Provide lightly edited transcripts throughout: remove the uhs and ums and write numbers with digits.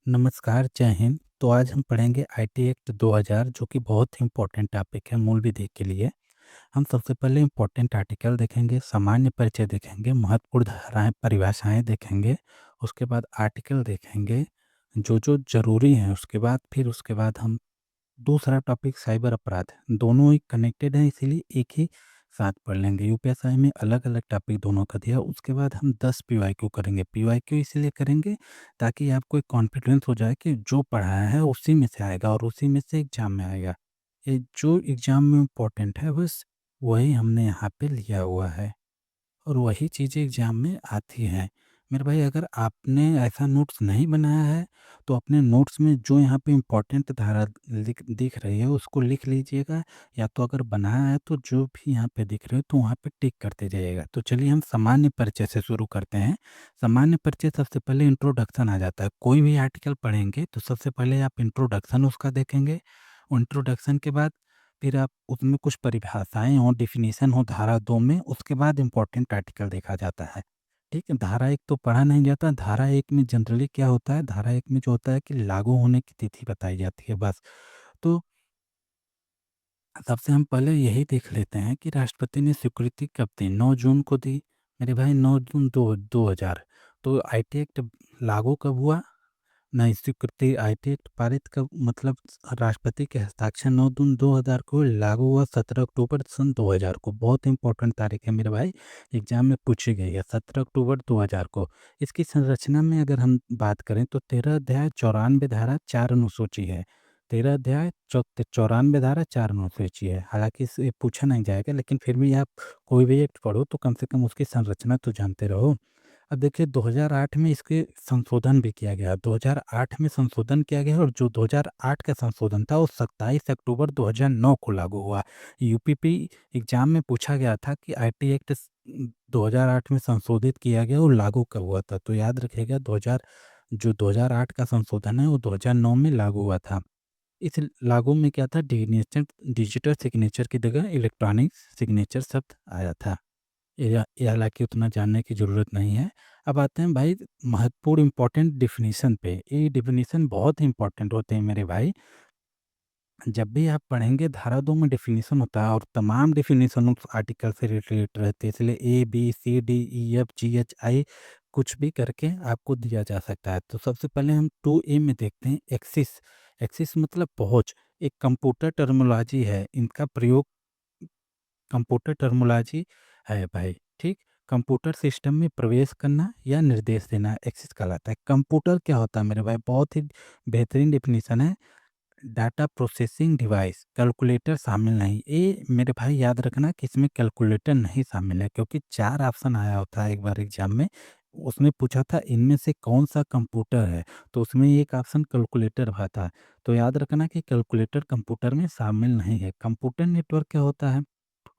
नमस्कार, जय हिंद। तो आज हम पढ़ेंगे आईटी एक्ट 2000 जो कि बहुत ही इम्पोर्टेंट टॉपिक है मूल विधि के लिए। हम सबसे पहले इम्पोर्टेंट आर्टिकल देखेंगे, सामान्य परिचय देखेंगे, महत्वपूर्ण धाराएँ, परिभाषाएँ देखेंगे, उसके बाद आर्टिकल देखेंगे, जो ज़रूरी हैं, उसके बाद हम दूसरा टॉपिक साइबर अपराध है। दोनों ही कनेक्टेड हैं, इसीलिए एक ही साथ पढ़ लेंगे। यूपीएसआई में अलग-अलग टॉपिक दोनों का दिया। उसके बाद हम 10 पीवाईक्यू करेंगे। पीवाईक्यू इसलिए करेंगे ताकि आपको एक कॉन्फिडेंस हो जाए कि जो पढ़ाया है उसी में से आएगा और उसी में से एग्ज़ाम में आएगा। ये जो एग्ज़ाम में इम्पोर्टेंट है बस वही हमने यहाँ पे लिया हुआ है और वही चीज़ें एग्ज़ाम में आती हैं। मेरे भाई, अगर आपने ऐसा नोट्स नहीं बनाया है, तो अपने नोट्स में जो यहाँ पे इम्पोर्टेंट धारा लिख दिख रही है उसको लिख लीजिएगा, या तो अगर बनाया है तो जो भी यहाँ पे दिख रहे हो तो वहाँ पे टिक करते जाइएगा। तो चलिए हम सामान्य परिचय से शुरू करते हैं। सामान्य परिचय सबसे पहले इंट्रोडक्शन आ जाता है। कोई भी आर्टिकल पढ़ेंगे तो सबसे पहले आप इंट्रोडक्शन उसका देखेंगे। इंट्रोडक्शन के बाद फिर आप उसमें कुछ परिभाषाएँ हों, डेफ़िनिशन हो धारा 2 में, उसके बाद इम्पोर्टेंट आर्टिकल देखा जाता है। ठीक है? धारा 1 तो पढ़ा नहीं जाता। धारा 1 में जनरली क्या होता है, धारा 1 में जो होता है कि लागू होने की तिथि बताई जाती है बस। तो सबसे हम पहले यही देख लेते हैं कि राष्ट्रपति ने स्वीकृति कब दी? 9 जून को दी। मेरे भाई 9 जून 2000। तो आईटी एक्ट लागू कब हुआ? नहीं, स्वीकृति आईटी एक्ट पारित कब, मतलब राष्ट्रपति के हस्ताक्षर 9 जून 2000 को, लागू हुआ 17 अक्टूबर सन 2000 को। बहुत इंपॉर्टेंट तारीख है मेरे भाई, एग्जाम में पूछी गई है 17 अक्टूबर 2000 को। इसकी संरचना में अगर हम बात करें तो 13 अध्याय 94 धारा 4 अनुसूची है। 13 अध्याय 94 धारा 4 अनुसूची है। हालांकि इससे पूछा नहीं जाएगा, लेकिन फिर भी आप कोई भी एक्ट पढ़ो तो कम से कम उसकी संरचना तो जानते रहो। अब देखिए 2008 में इसके संशोधन भी किया गया। 2008 में संशोधन किया गया और जो 2008 का संशोधन था वो 27 अक्टूबर 2009 को लागू हुआ। यूपीपी एग्ज़ाम में पूछा गया था कि आईटी एक्ट 2008 में संशोधित किया गया और लागू कब हुआ था? तो याद रखिएगा 2008 का संशोधन है वो 2009 में लागू हुआ था। इस लागू में क्या था, डिजिटल सिग्नेचर की जगह इलेक्ट्रॉनिक सिग्नेचर शब्द आया था। ये हालाँकि उतना जानने की ज़रूरत नहीं है। अब आते हैं भाई महत्वपूर्ण इम्पोर्टेंट डेफ़िनिशन पे। ये डेफ़िनिशन बहुत ही इम्पोर्टेंट होते हैं मेरे भाई। जब भी आप पढ़ेंगे धारा 2 में डेफ़िनिशन होता है और तमाम डेफ़िनिशन उस आर्टिकल से रिलेटेड रहते हैं, इसलिए ए, बी, सी, डी, ई, एफ, जी, एच, आई कुछ भी करके आपको दिया जा सकता है। तो सबसे पहले हम 2A में देखते हैं एक्सिस। एक्सिस मतलब पहुँच, एक कंप्यूटर टर्मिनोलॉजी है। इनका प्रयोग कंप्यूटर टर्मिनोलॉजी है भाई, ठीक? कंप्यूटर सिस्टम में प्रवेश करना या निर्देश देना एक्सेस कहलाता है। कंप्यूटर क्या होता है मेरे भाई? बहुत ही बेहतरीन डेफिनेशन है। डाटा प्रोसेसिंग डिवाइस, कैलकुलेटर शामिल नहीं। ये मेरे भाई याद रखना कि इसमें कैलकुलेटर नहीं शामिल है, क्योंकि 4 ऑप्शन आया होता है एक बार एग्ज़ाम में। उसमें पूछा था इनमें से कौन-सा कंप्यूटर है? तो उसमें एक ऑप्शन कैलकुलेटर था। तो याद रखना कि कैलकुलेटर कंप्यूटर में शामिल नहीं है। कंप्यूटर नेटवर्क क्या होता है?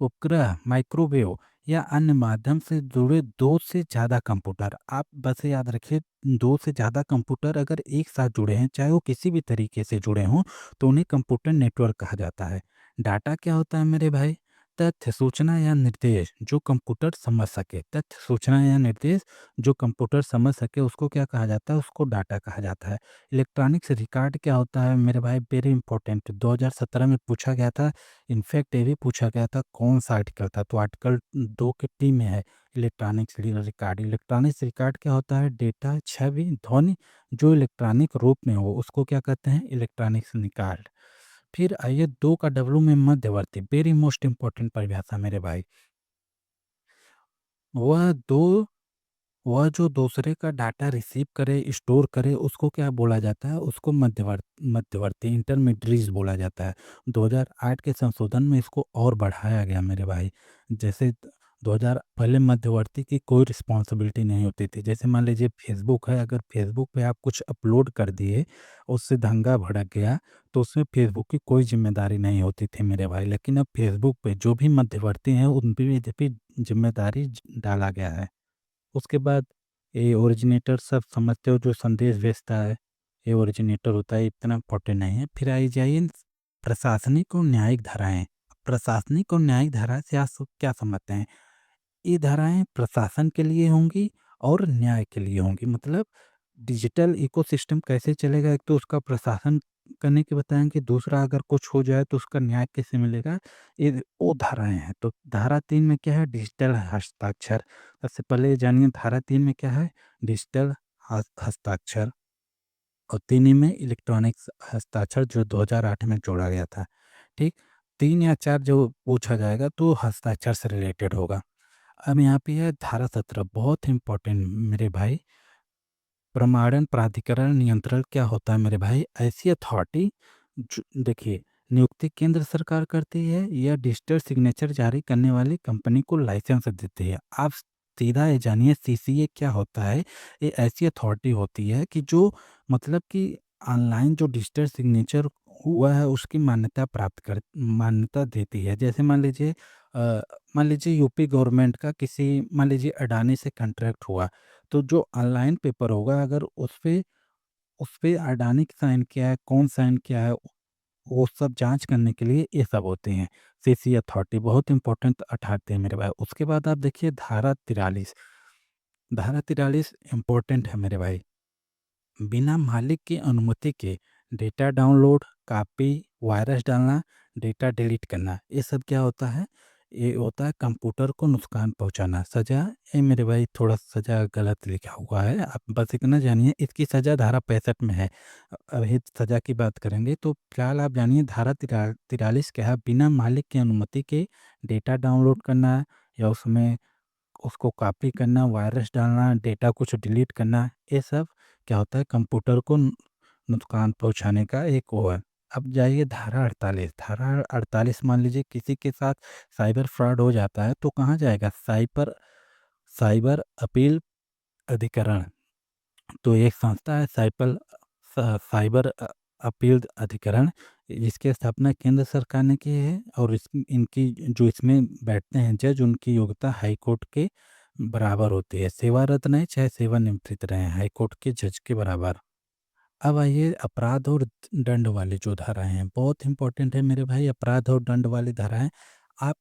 उपग्रह, माइक्रोवेव या अन्य माध्यम से जुड़े 2 से ज़्यादा कंप्यूटर। आप बस याद रखिए 2 से ज़्यादा कंप्यूटर अगर एक साथ जुड़े हैं, चाहे वो किसी भी तरीके से जुड़े हों, तो उन्हें कंप्यूटर नेटवर्क कहा जाता है। डाटा क्या होता है मेरे भाई? तथ्य, सूचना या निर्देश जो कंप्यूटर समझ सके। तथ्य, सूचना या निर्देश जो कंप्यूटर समझ सके उसको क्या कहा जाता है? उसको डाटा कहा जाता है। इलेक्ट्रॉनिक्स रिकॉर्ड क्या होता है मेरे भाई? वेरी इंपॉर्टेंट, 2017 में पूछा गया था। इनफैक्ट ये भी पूछा गया था कौन सा आर्टिकल था, तो आर्टिकल 2 के टी में है इलेक्ट्रॉनिक्स रिकॉर्ड। इलेक्ट्रॉनिक्स रिकॉर्ड क्या होता है? डेटा, छवि, ध्वनि जो इलेक्ट्रॉनिक रूप में हो उसको क्या कहते हैं? Electronics record. फिर आइए 2 का डब्ल्यू में मध्यवर्ती, वेरी मोस्ट इंपॉर्टेंट परिभाषा मेरे भाई। वह दो वह जो दूसरे का डाटा रिसीव करे, स्टोर करे, उसको क्या बोला जाता है? उसको मध्यवर्ती इंटरमीडिएट्स बोला जाता है। 2008 के संशोधन में इसको और बढ़ाया गया मेरे भाई। जैसे 2000 पहले मध्यवर्ती की कोई रिस्पॉन्सिबिलिटी नहीं होती थी। जैसे मान लीजिए फेसबुक है, अगर फेसबुक पे आप कुछ अपलोड कर दिए, उससे दंगा भड़क गया, तो उसमें फेसबुक की कोई ज़िम्मेदारी नहीं होती थी मेरे भाई। लेकिन अब फेसबुक पे जो भी मध्यवर्ती हैं, उन पे भी ज़िम्मेदारी डाला गया है। उसके बाद ये ओरिजिनेटर सब समझते हो, जो संदेश भेजता है, ये ओरिजिनेटर होता है, इतना इम्पोर्टेंट नहीं है। फिर आई जाइए प्रशासनिक और न्यायिक धाराएँ। प्रशासनिक और न्यायिक धारा से आप सब क्या समझते हैं? ये धाराएँ प्रशासन के लिए होंगी और न्याय के लिए होंगी। मतलब डिजिटल इकोसिस्टम कैसे चलेगा, एक तो उसका प्रशासन करने के बताएँगे, दूसरा अगर कुछ हो जाए तो उसका न्याय कैसे मिलेगा, ये वो धाराएँ हैं। तो धारा 3 में क्या है, डिजिटल हस्ताक्षर। सबसे पहले ये जानिए धारा 3 में क्या है, डिजिटल हस्ताक्षर, और 3 में इलेक्ट्रॉनिक्स हस्ताक्षर जो 2008 में जोड़ा गया था, ठीक? 3 या 4 जो पूछा जाएगा तो हस्ताक्षर से रिलेटेड होगा। अब यहाँ पे है धारा 17, बहुत इम्पोर्टेंट मेरे भाई। प्रमाणन प्राधिकरण नियंत्रण क्या होता है मेरे भाई? ऐसी अथॉरिटी देखिए, नियुक्ति केंद्र सरकार करती है या डिजिटल सिग्नेचर जारी करने वाली कंपनी को लाइसेंस देती है। आप सीधा ये जानिए सीसीए क्या होता है। ये ऐसी अथॉरिटी होती है कि जो मतलब कि ऑनलाइन जो डिजिटल सिग्नेचर हुआ है उसकी मान्यता देती है। जैसे अ, मान लीजिए यूपी गवर्नमेंट का किसी, मान लीजिए अडानी से कॉन्ट्रैक्ट हुआ, तो जो ऑनलाइन पेपर होगा अगर उस पे अडानी साइन किया है, कौन साइन किया है, वो सब जाँच करने के लिए ये सब होते हैं। सीसी अथॉरिटी बहुत इम्पोर्टेंट अथॉरिटी है मेरे भाई। उसके बाद आप देखिए धारा 43, धारा 43 इम्पोर्टेंट है मेरे भाई। बिना मालिक की अनुमति के डेटा डाउनलोड, कॉपी, वायरस डालना, डेटा डिलीट करना, ये सब क्या होता है? ये होता है कंप्यूटर को नुकसान पहुंचाना। सज़ा, ये मेरे भाई थोड़ा सज़ा गलत लिखा हुआ है, आप बस इतना जानिए इसकी सज़ा धारा 65 में है। अभी सज़ा की बात करेंगे तो फिलहाल आप जानिए धारा 43 क्या है, बिना मालिक की अनुमति के डेटा डाउनलोड करना या उसमें उसको कॉपी करना, वायरस डालना, डेटा कुछ डिलीट करना, ये सब क्या होता है कंप्यूटर को नुकसान पहुँचाने का एक वो है। अब जाइए धारा 48, धारा 48 मान लीजिए किसी के साथ साइबर फ्रॉड हो जाता है तो कहाँ जाएगा? साइबर साइबर अपील अधिकरण। तो एक संस्था है साइबर अपील अधिकरण, जिसकी स्थापना केंद्र सरकार ने की है, और इनकी जो इसमें बैठते हैं जज, उनकी योग्यता हाई कोर्ट के बराबर होती है। सेवारत नहीं, चाहे सेवानिवृत्त रहे, हाई कोर्ट के जज के बराबर। अब आइए अपराध और दंड वाली जो धाराएँ हैं, बहुत इम्पोर्टेंट है मेरे भाई। अपराध और दंड वाली धाराएँ आप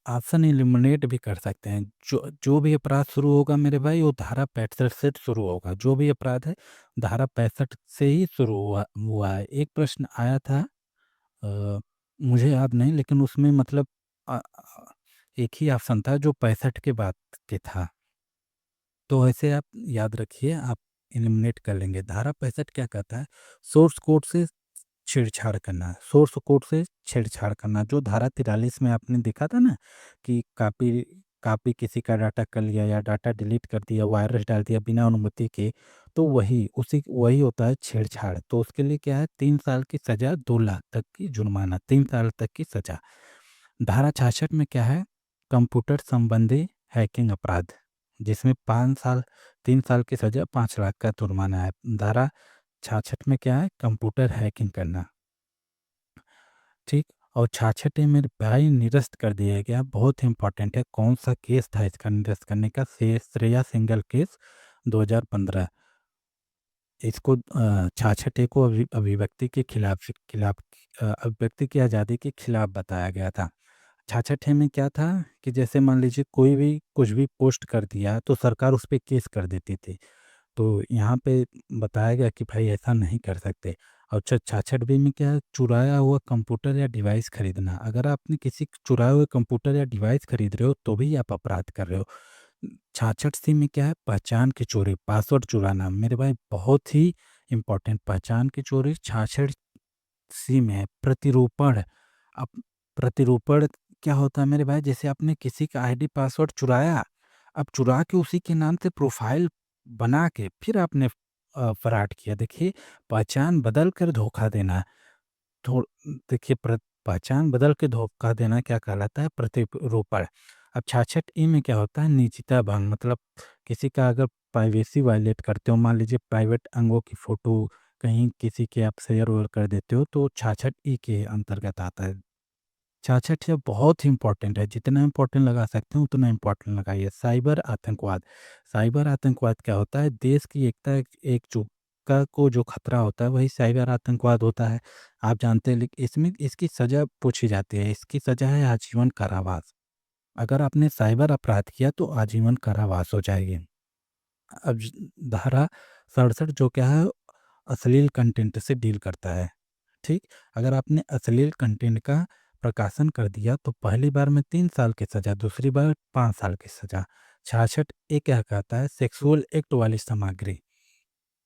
ऑप्शन एलिमिनेट भी कर सकते हैं। जो जो भी अपराध शुरू होगा मेरे भाई वो धारा 65 से शुरू होगा। जो भी अपराध है धारा 65 से ही शुरू हुआ है। एक प्रश्न आया था, मुझे याद नहीं, लेकिन उसमें मतलब एक ही ऑप्शन था जो 65 के बाद के था। तो ऐसे आप याद रखिए, आप एलिमिनेट कर लेंगे। धारा 65 क्या कहता है? सोर्स कोड से छेड़छाड़ करना, सोर्स कोड से छेड़छाड़ करना। जो धारा 43 में आपने देखा था ना कि कॉपी कॉपी किसी का डाटा कर लिया या डाटा डिलीट कर दिया, वायरस डाल दिया बिना अनुमति के, तो वही होता है छेड़छाड़। तो उसके लिए क्या है, 3 साल की सज़ा, 2 लाख तक की जुर्माना, 3 साल तक की सज़ा। धारा 66 में क्या है? कंप्यूटर संबंधी हैकिंग अपराध, जिसमें 5 साल 3 साल की सज़ा, 5 लाख का जुर्माना है। धारा 66 में क्या है? कंप्यूटर हैकिंग करना, ठीक? और 66 में भाई निरस्त कर दिया गया, बहुत इंपॉर्टेंट है। कौन सा केस था इसका निरस्त करने का? Shreya single case 2015। इसको 66 को अभिव्यक्ति के अभिव्यक्ति की आज़ादी के खिलाफ बताया गया था। 66 में क्या था कि जैसे मान लीजिए कोई भी कुछ भी पोस्ट कर दिया तो सरकार उस पे केस कर देती थी। तो यहाँ पे बताया गया कि भाई ऐसा नहीं कर सकते। और 66 बी में क्या है? चुराया हुआ कंप्यूटर या डिवाइस खरीदना। अगर आपने किसी चुराए हुए कंप्यूटर या डिवाइस खरीद रहे हो तो भी आप अपराध कर रहे हो। 66 सी में क्या है? पहचान की चोरी, पासवर्ड चुराना। मेरे भाई बहुत ही इंपॉर्टेंट, पहचान की चोरी 66 सी में है। प्रतिरूपण, अब प्रतिरूपण क्या होता है मेरे भाई? जैसे आपने किसी का आईडी पासवर्ड चुराया, अब चुरा के उसी के नाम से प्रोफाइल बना के फिर आपने फ्रॉड किया। देखिए, पहचान बदल कर धोखा देना, थोड़ देखिए पहचान बदल के धोखा देना क्या कहलाता है? प्रतिरूपण। अब 66 ई में क्या होता है? निजता भंग, मतलब किसी का अगर प्राइवेसी वायलेट करते हो, मान लीजिए प्राइवेट अंगों की फ़ोटो कहीं किसी के आप शेयर-वेयर कर देते हो, तो 66 ई के अंतर्गत आता है। 66 ये बहुत ही इम्पोर्टेंट है, जितना इम्पोर्टेंट लगा सकते हैं उतना इम्पोर्टेंट लगाइए। साइबर आतंकवाद, साइबर आतंकवाद क्या होता है? देश की एकता एकजुटता को जो खतरा होता है वही साइबर आतंकवाद होता है। आप जानते हैं, लेकिन इसमें इसकी सज़ा पूछी जाती है, इसकी सज़ा है आजीवन कारावास। अगर आपने साइबर अपराध किया तो आजीवन कारावास हो जाएगी। अब धारा 67 जो क्या है अश्लील कंटेंट से डील करता है। ठीक, अगर आपने अश्लील कंटेंट का प्रकाशन कर दिया तो पहली बार में 3 साल की सज़ा, दूसरी बार 5 साल की सज़ा। 66 ये क्या कहता है, सेक्सुअल एक्ट वाली सामग्री,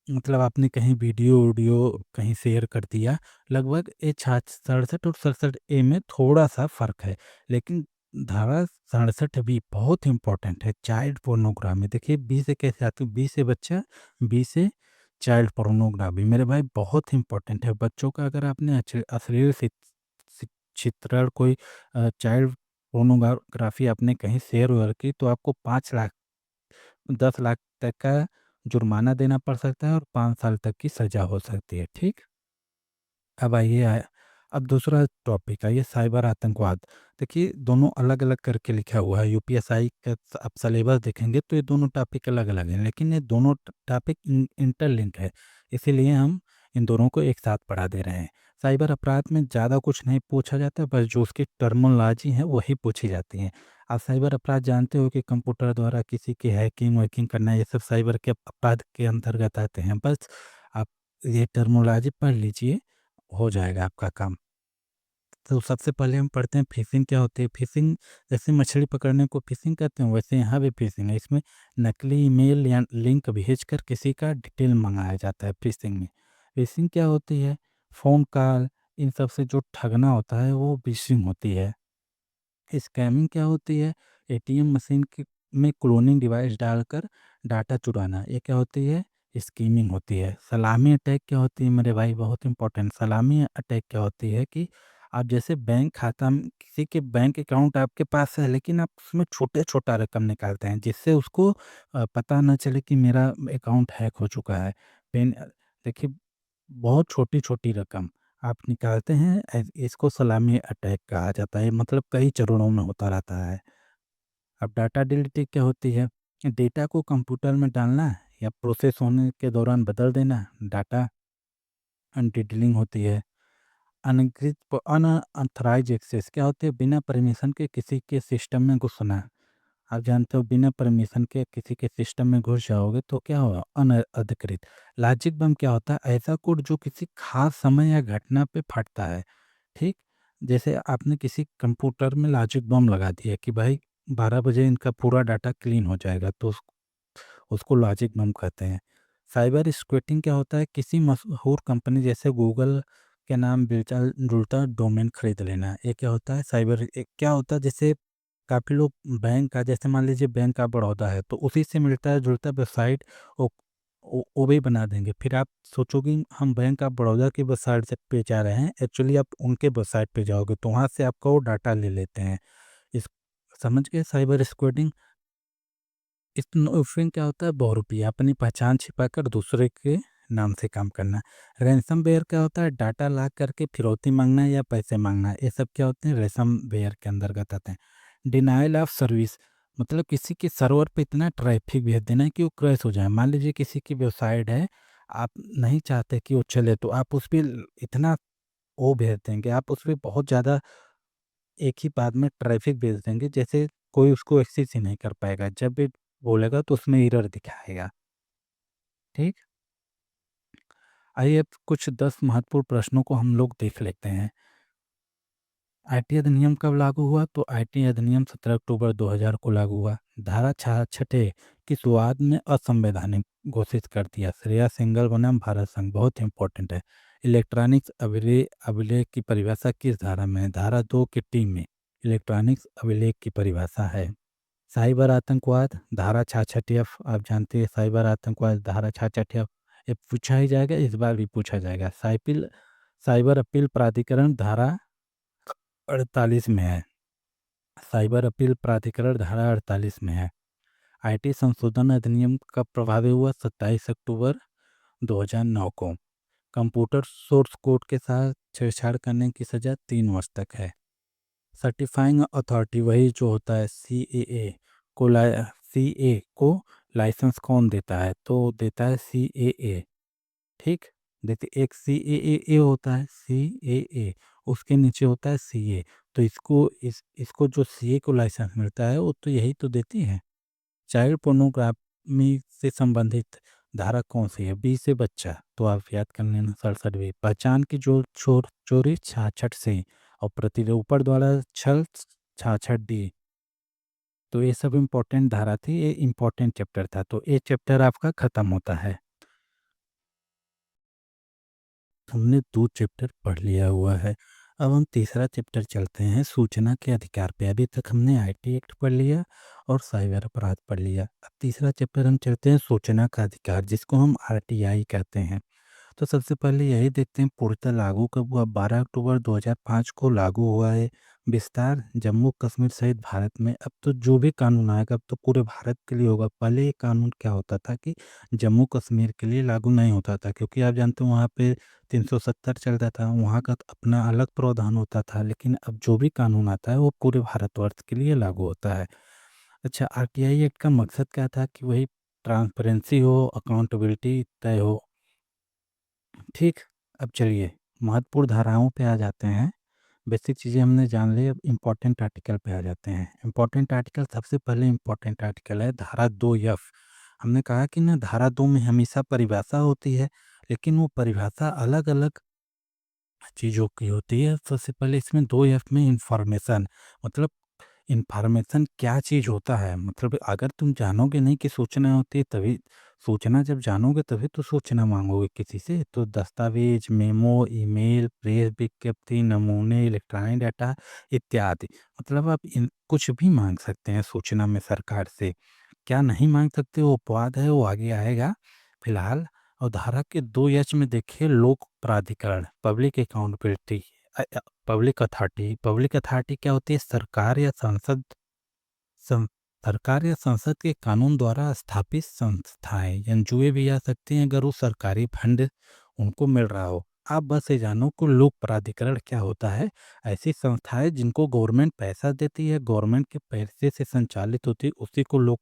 मतलब आपने कहीं वीडियो कहीं शेयर कर दिया, लगभग ये 67 और 67 ए में थोड़ा-सा फ़र्क है, लेकिन धारा 67 बी बहुत इम्पोर्टेंट है, चाइल्ड पोर्नोग्राफी। देखिए बी से कैसे आती है, बी से बच्चा, बी से चाइल्ड पोर्नोग्राफी। मेरे भाई बहुत इम्पोर्टेंट है, बच्चों का अगर आपने अश्लील चित्रण कोई चाइल्ड पोर्नोग्राफी आपने कहीं शेयर-वेयर की तो आपको 5 लाख 10 लाख तक का जुर्माना देना पड़ सकता है और 5 साल तक की सज़ा हो सकती है, ठीक? अब आइए अब दूसरा टॉपिक आइए साइबर आतंकवाद। देखिए दोनों अलग-अलग करके लिखा हुआ है, यूपीएसआई का आप सिलेबस देखेंगे तो ये दोनों टॉपिक अलग-अलग हैं, लेकिन ये दोनों टॉपिक इंटरलिंक है, इसीलिए हम इन दोनों को एक साथ पढ़ा दे रहे हैं। साइबर अपराध में ज़्यादा कुछ नहीं पूछा जाता, बस जो उसकी टर्मिनोलॉजी है वही पूछी जाती है। आप साइबर अपराध जानते हो कि कंप्यूटर द्वारा किसी की हैकिंग-वैकिंग करना, ये सब साइबर के अपराध के अंतर्गत आते हैं। बस आप ये टर्मिनोलॉजी पढ़ लीजिए, हो जाएगा आपका काम। तो सबसे पहले हम पढ़ते हैं फ़िशिंग क्या होती है। फ़िशिंग जैसे मछली पकड़ने को फ़िशिंग कहते हैं, वैसे यहाँ भी फ़िशिंग है। इसमें नकली ईमेल या लिंक भेजकर किसी का डिटेल मँगाया जाता है फ़िशिंग में। फ़िशिंग क्या होती है? फ़ोन कॉल इन सब से जो ठगना होता है वो फ़िशिंग होती है। स्कैमिंग क्या होती है? एटीएम मशीन में क्लोनिंग डिवाइस डालकर डाटा चुराना, ये क्या होती है? स्कीमिंग होती है। सलामी अटैक क्या होती है मेरे भाई? बहुत इंपॉर्टेंट। सलामी अटैक क्या होती है कि आप जैसे बैंक खाता में किसी के बैंक अकाउंट आपके पास है, लेकिन आप उसमें छोटा रकम निकालते हैं जिससे उसको पता ना चले कि मेरा अकाउंट हैक हो चुका है। देखिए बहुत छोटी-छोटी रकम आप निकालते हैं, इसको सलामी अटैक कहा जाता है, मतलब कई चरणों में होता रहता है। अब डाटा डिलीटिंग क्या होती है? डेटा को कंप्यूटर में डालना या प्रोसेस होने के दौरान बदल देना, डाटा डिलीटिंग होती है। अनऑथराइज्ड एक्सेस क्या होती है? बिना परमिशन के किसी के सिस्टम में घुसना। आप जानते हो बिना परमिशन के किसी के सिस्टम में घुस जाओगे तो क्या होगा? अनअधिकृत। लॉजिक बम क्या होता है? ऐसा कोड जो किसी खास समय या घटना पे फटता है, ठीक? जैसे आपने किसी कंप्यूटर में लॉजिक बम लगा दिया कि भाई 12 बजे इनका पूरा डाटा क्लीन हो जाएगा, तो उसको लॉजिक बम कहते हैं। साइबर स्क्वैटिंग क्या होता है? किसी मशहूर कंपनी जैसे गूगल के नाम मिलता-जुलता डोमेन खरीद लेना। ये क्या होता है? साइबर क्या होता है? जैसे काफ़ी लोग बैंक का, जैसे मान लीजिए बैंक ऑफ बड़ौदा है, तो उसी से मिलता-जुलता वेबसाइट वो भी बना देंगे। फिर आप सोचोगे हम बैंक ऑफ बड़ौदा की वेबसाइट से पे जा रहे हैं, एक्चुअली आप उनके वेबसाइट पे जाओगे, तो वहाँ से आपका वो डाटा ले लेते हैं। इस समझ गए साइबर स्क्वैटिंग? स्नूफिंग क्या होता है? बहुरूपिया अपनी पहचान छिपाकर दूसरे के नाम से काम करना। रैनसमवेयर क्या होता है? डाटा लॉक करके फिरौती मांगना या पैसे मांगना, ये सब क्या होते हैं? रैनसमवेयर के अंतर्गत आते हैं। डिनायल ऑफ सर्विस मतलब किसी के सर्वर पे इतना ट्रैफिक भेज देना कि वो क्रैश हो जाए। मान लीजिए किसी की वेबसाइट है, आप नहीं चाहते कि वो चले, तो आप उस पे इतना वो भेज देंगे, आप उस पे बहुत ज़्यादा एक ही बार में ट्रैफिक भेज देंगे, जैसे कोई उसको एक्सेस ही नहीं कर पाएगा। जब भी बोलेगा तो उसमें एरर दिखाएगा, ठीक? आइए अब कुछ 10 महत्वपूर्ण प्रश्नों को हम लोग देख लेते हैं। आईटी अधिनियम कब लागू हुआ? तो आईटी अधिनियम 17 अक्टूबर 2000 को लागू हुआ। धारा 66 की शुरुआत में असंवैधानिक घोषित कर दिया। श्रेया सिंघल बनाम भारत संघ, बहुत इंपॉर्टेंट है। इलेक्ट्रॉनिक्स अभिलेख की परिभाषा किस धारा में है? धारा 2 की टी में इलेक्ट्रॉनिक्स अभिलेख की परिभाषा है। साइबर आतंकवाद धारा 66 एफ, आप जानते हैं साइबर आतंकवाद धारा 66 एफ, ये पूछा ही जाएगा, इस बार भी पूछा जाएगा। साइबर अपील प्राधिकरण धारा 48 में है। साइबर अपील प्राधिकरण धारा 48 में है। आईटी संशोधन अधिनियम कब प्रभावी हुआ? 27 अक्टूबर 2009 को। कंप्यूटर सोर्स कोड के साथ छेड़छाड़ करने की सज़ा 3 वर्ष तक है। सर्टिफाइंग अथॉरिटी वही जो होता है सीए को लाइसेंस कौन देता है? तो देता है सीएए, ठीक? देखिए एक सीएए होता है, सीएए उसके नीचे होता है सीए, तो इसको जो सीए को लाइसेंस मिलता है वो तो यही तो देती है। चाइल्ड पोर्नोग्राफी से संबंधित धारा कौन सी है? बी से बच्चा, तो आप याद कर लेना 67 पहचान की जो चोरी 66 से, और प्रतिरूपण द्वारा छल 66 डी। तो ये सब इम्पोर्टेंट धारा थी, ये इम्पोर्टेंट चैप्टर था, तो ये चैप्टर आपका खत्म होता है। हमने 2 चैप्टर पढ़ लिया हुआ है। अब हम तीसरा चैप्टर चलते हैं सूचना के अधिकार पे। अभी तक हमने आईटी एक्ट पढ़ लिया और साइबर अपराध पढ़ लिया। अब तीसरा चैप्टर हम चलते हैं सूचना का अधिकार, जिसको हम आरटीआई कहते हैं। तो सबसे पहले यही देखते हैं पूर्णतः लागू कब हुआ। 12 अक्टूबर 2005 को लागू हुआ है। विस्तार जम्मू कश्मीर सहित भारत में। अब तो जो भी कानून आएगा अब तो पूरे भारत के लिए होगा। पहले ये कानून क्या होता था कि जम्मू कश्मीर के लिए लागू नहीं होता था, क्योंकि आप जानते हो वहाँ पे 370 चलता था, वहाँ का अपना अलग प्रावधान होता था। लेकिन अब जो भी कानून आता है वो पूरे भारतवर्ष के लिए लागू होता है। अच्छा, आरटीआई एक्ट का मकसद क्या था कि वही ट्रांसपेरेंसी हो, अकाउंटेबिलिटी तय हो। ठीक। अब चलिए महत्वपूर्ण धाराओं पे आ जाते हैं। बेसिक चीज़ें हमने जान ली, अब इम्पोर्टेंट आर्टिकल पे आ जाते हैं। इम्पोर्टेंट आर्टिकल, सबसे पहले इम्पोर्टेंट आर्टिकल है धारा 2F। हमने कहा कि ना धारा 2 में हमेशा परिभाषा होती है, लेकिन वो परिभाषा अलग अलग चीज़ों की होती है। सबसे पहले इसमें 2F में इंफॉर्मेशन, मतलब इन्फॉर्मेशन क्या चीज़ होता है। मतलब अगर तुम जानोगे नहीं कि सूचना होती है, तभी सूचना जब जानोगे तभी तो सूचना मांगोगे किसी से। तो दस्तावेज, मेमो, ईमेल, प्रेस विज्ञप्ति, नमूने, इलेक्ट्रॉनिक डाटा इत्यादि। मतलब आप इन कुछ भी मांग सकते हैं सूचना में सरकार से। क्या नहीं मांग सकते वो अपवाद है, वो आगे आएगा। फिलहाल और धारा के 2 एच में देखिए लोक प्राधिकरण, public accountability, public authority. Public authority क्या होती है? सं, सरकार या संसद के कानून द्वारा स्थापित संस्थाएं। एनजीओ भी आ सकती हैं अगर वो सरकारी फंड उनको मिल रहा हो। आप बस ये जानो कि लोक प्राधिकरण क्या होता है। ऐसी संस्थाएं जिनको गवर्नमेंट पैसा देती है, गवर्नमेंट के पैसे से संचालित होती है, उसी को लोक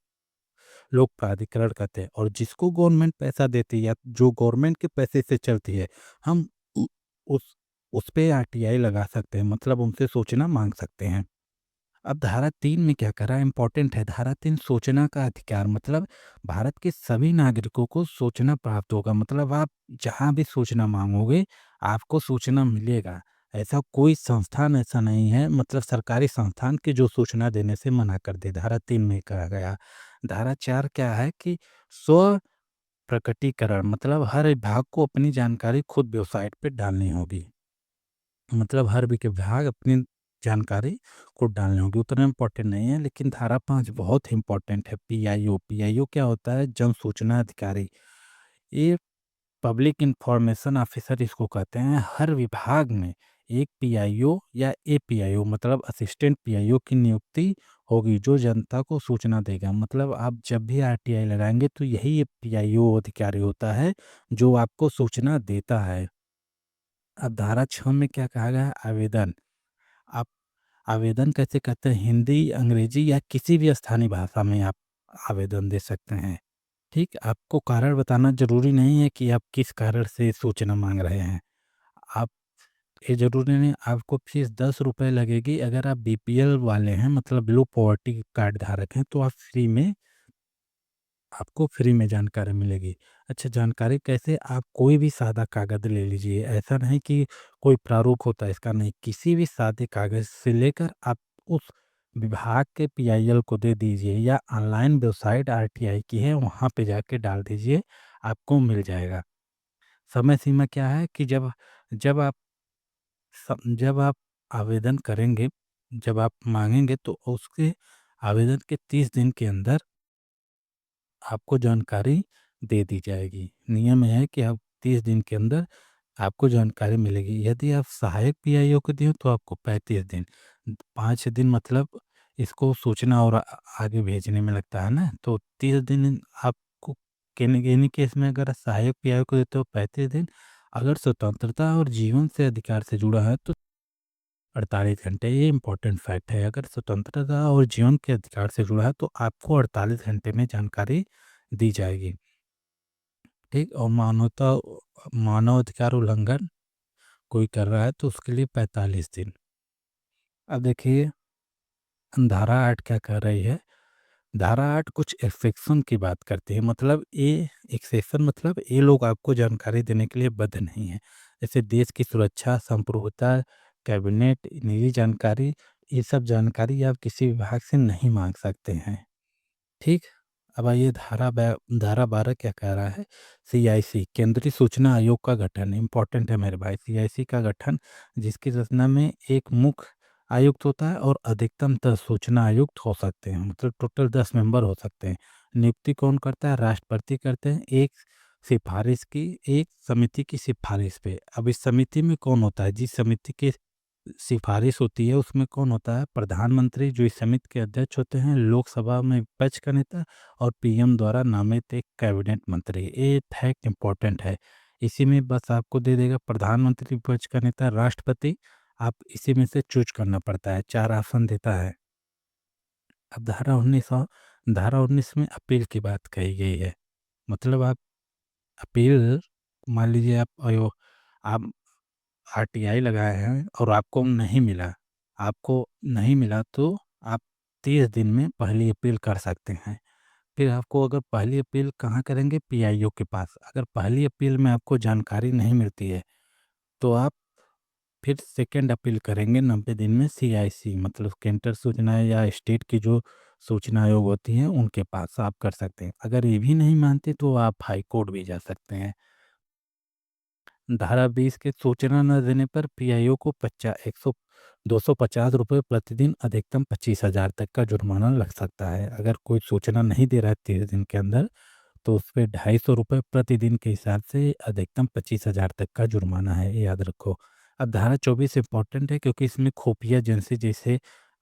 प्राधिकरण कहते हैं। और जिसको गवर्नमेंट पैसा देती है या जो गवर्नमेंट के पैसे से चलती है, हम उ- उस उस पे आरटीआई लगा सकते हैं, मतलब उनसे सूचना मांग सकते हैं। अब धारा 3 में क्या करा, इंपॉर्टेंट है। धारा 3 सूचना का अधिकार, मतलब भारत के सभी नागरिकों को सूचना प्राप्त होगा। मतलब आप जहाँ भी सूचना मांगोगे आपको सूचना मिलेगा। ऐसा कोई संस्थान ऐसा नहीं है, मतलब सरकारी संस्थान की जो सूचना देने से मना कर दे। धारा 3 में कहा गया। धारा 4 क्या है कि स्व प्रकटीकरण, मतलब हर विभाग को अपनी जानकारी खुद वेबसाइट पे डालनी होगी। मतलब हर विभाग अपनी जानकारी को डालनी होगी। उतना इम्पोर्टेंट नहीं है, लेकिन धारा 5 बहुत इम्पोर्टेंट है। पीआईओ, पीआईओ क्या होता है? जन सूचना अधिकारी। ये पब्लिक इंफॉर्मेशन ऑफिसर इसको कहते हैं। हर विभाग में एक पीआईओ या एपीआईओ, मतलब असिस्टेंट पीआईओ की नियुक्ति होगी, जो जनता को सूचना देगा। मतलब आप जब भी आरटीआई लगाएंगे तो यही पीआईओ अधिकारी होता है जो आपको सूचना देता है। अब धारा 6 में क्या कहा गया है? आवेदन। आप आवेदन कैसे करते हैं? हिंदी, अंग्रेजी या किसी भी स्थानीय भाषा में आप आवेदन दे सकते हैं। ठीक, आपको कारण बताना ज़रूरी नहीं है कि आप किस कारण से सूचना माँग रहे हैं। आप ये ज़रूरी नहीं, आपको फ़ीस ₹10 लगेगी। अगर आप बीपीएल वाले हैं, मतलब बिलो पॉवर्टी कार्ड धारक हैं, तो आप फ्री में, आपको फ्री में जानकारी मिलेगी। अच्छा, जानकारी कैसे? आप कोई भी सादा कागज़ ले लीजिए। ऐसा नहीं कि कोई प्रारूप होता है इसका, नहीं। किसी भी सादे कागज़ से लेकर आप उस विभाग के पीआईएल को दे दीजिए, या ऑनलाइन वेबसाइट आरटीआई की है वहाँ पे जाके डाल दीजिए, आपको मिल जाएगा। समय सीमा क्या है कि जब आप जब आप आवेदन करेंगे, जब आप माँगेंगे तो उसके आवेदन के 30 दिन के अंदर आपको जानकारी दे दी जाएगी। नियम है कि आप 30 दिन के अंदर आपको जानकारी मिलेगी। यदि आप सहायक पीआईओ को दिए तो आपको 35 दिन, 5 दिन मतलब इसको सूचना और आगे भेजने में लगता है ना, तो 30 दिन आपको। एनी केस में अगर सहायक पीआईओ को देते हो 35 दिन, अगर स्वतंत्रता और जीवन से अधिकार से जुड़ा है तो 48 घंटे। ये इम्पोर्टेंट फैक्ट है। अगर स्वतंत्रता और जीवन के अधिकार से जुड़ा है तो आपको 48 घंटे में जानकारी दी जाएगी। ठीक। और मानव अधिकार उल्लंघन कोई कर रहा है तो उसके लिए 45 दिन। अब देखिए धारा 8 क्या कर रही है। धारा 8 कुछ एक्सेप्शन की बात करती है, मतलब ये एक्सेप्शन मतलब ये लोग आपको जानकारी देने के लिए बद्ध नहीं है। जैसे देश की सुरक्षा, संप्रभुता, कैबिनेट, निजी जानकारी, ये सब जानकारी आप किसी विभाग से नहीं माँग सकते हैं। ठीक? अब आइए धारा 12 क्या कह रहा है? सीआईसी केंद्रीय सूचना आयोग का गठन इम्पोर्टेंट है मेरे भाई। सीआईसी का गठन जिसकी रचना में एक मुख्य आयुक्त होता है और अधिकतम 10 सूचना आयुक्त हो सकते हैं, मतलब टोटल 10 मेंबर हो सकते हैं। नियुक्ति कौन करता है? राष्ट्रपति करते हैं, एक समिति की सिफारिश पे। अब इस समिति में कौन होता है? जिस समिति की सिफारिश होती है उसमें कौन होता है? प्रधानमंत्री, जो इस समिति के अध्यक्ष होते हैं, लोकसभा में विपक्ष का नेता और पीएम द्वारा नामित एक कैबिनेट मंत्री। ये फैक्ट इम्पोर्टेंट है। इसी में बस आपको दे देगा प्रधानमंत्री, विपक्ष का नेता, राष्ट्रपति। आप इसी में से चूज करना पड़ता है, 4 ऑप्शन देता है। अब धारा 19 में अपील की बात कही गई है। मतलब आप अपील, मान लीजिए आप आरटीआई लगाए हैं और आपको नहीं मिला तो आप 30 दिन में पहली अपील कर सकते हैं। फिर आपको अगर पहली अपील कहाँ करेंगे? पीआईओ के पास। अगर पहली अपील में आपको जानकारी नहीं मिलती है, तो आप फिर सेकंड अपील करेंगे 90 दिन में सीआईसी, मतलब केंद्रीय सूचना या स्टेट की जो सूचना आयोग होती हैं, उनके पास आप कर सकते हैं। अगर ये भी नहीं मानते तो आप हाई कोर्ट भी जा सकते हैं। धारा 20 के सूचना न देने पर पीआईओ को 250 रुपये प्रतिदिन, अधिकतम 25,000 तक का जुर्माना लग सकता है। अगर कोई सूचना नहीं दे रहा है 30 दिन के अंदर, तो उस पे 250 रुपये प्रतिदिन के हिसाब से अधिकतम 25,000 तक का जुर्माना है, ये याद रखो। अब धारा 24 इम्पोर्टेंट है क्योंकि इसमें खुफिया एजेंसी जैसे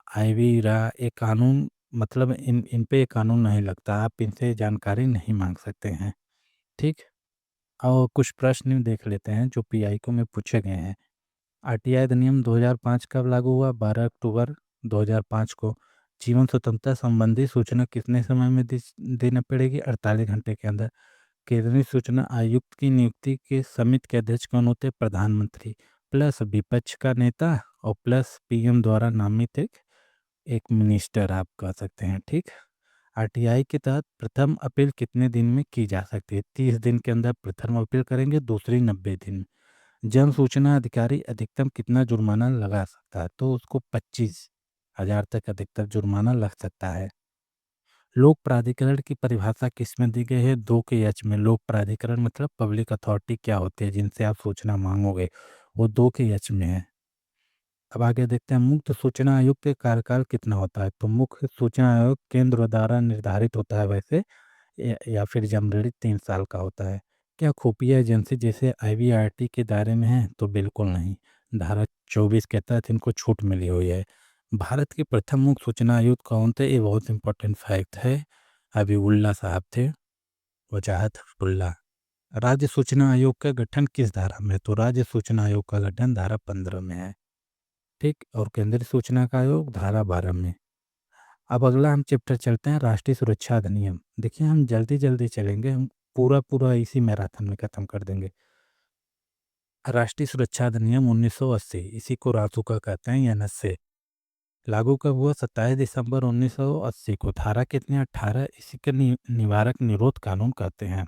आईवी रा, ये कानून, मतलब इन पे ये कानून नहीं लगता, आप इनसे जानकारी नहीं मांग सकते हैं। ठीक। और कुछ प्रश्न देख लेते हैं जो पीआईक्यू में पूछे गए हैं। आरटीआई अधिनियम 2005 कब लागू हुआ? 12 अक्टूबर 2005 को। जीवन स्वतंत्रता संबंधी सूचना कितने समय में देना पड़ेगी? 48 घंटे के अंदर। केंद्रीय सूचना आयुक्त की नियुक्ति के समिति के अध्यक्ष कौन होते हैं? प्रधानमंत्री प्लस विपक्ष का नेता और प्लस पीएम द्वारा नामित एक एक मिनिस्टर, आप कह सकते हैं। ठीक। आरटीआई के तहत प्रथम अपील कितने दिन में की जा सकती है? 30 दिन के अंदर प्रथम अपील करेंगे, दूसरी 90 दिन। जन सूचना अधिकारी अधिकतम कितना जुर्माना लगा सकता है? तो उसको 25,000 तक अधिकतम जुर्माना लग सकता है। लोक प्राधिकरण की परिभाषा किसमें दी गई है? 2 के एच में। लोक प्राधिकरण मतलब पब्लिक अथॉरिटी क्या होती है जिनसे आप सूचना मांगोगे, वो 2 के एच में है। अब आगे देखते हैं, मुक्त सूचना आयोग के कार्यकाल कितना होता है? तो मुख्य सूचना आयोग केंद्र द्वारा निर्धारित होता है वैसे, या फिर जनरली 3 साल का होता है। क्या खुफिया एजेंसी जैसे आईवीआरटी के दायरे में है? तो बिल्कुल नहीं। धारा 24 के तहत इनको छूट मिली हुई है। भारत के प्रथम मुख्य सूचना आयुक्त कौन थे? ये बहुत इंपॉर्टेंट फैक्ट है। हबीबुल्ला साहब थे, वजाहत हबीबुल्ला। राज्य सूचना आयोग का गठन किस धारा में है? तो राज्य सूचना आयोग का गठन धारा 15 में है। ठीक। और केंद्रीय सूचना का आयोग धारा 12 में। अब अगला हम चैप्टर चलते हैं, राष्ट्रीय सुरक्षा अधिनियम। देखिए हम जल्दी जल्दी चलेंगे, हम पूरा इसी मैराथन में खत्म कर देंगे। राष्ट्रीय सुरक्षा अधिनियम 1980, इसी को रासुका कहते हैं या नस्से। लागू कब हुआ? 27 दिसंबर 1980 को। धारा कितनी? 18। इसी के निवारक निरोध कानून कहते हैं।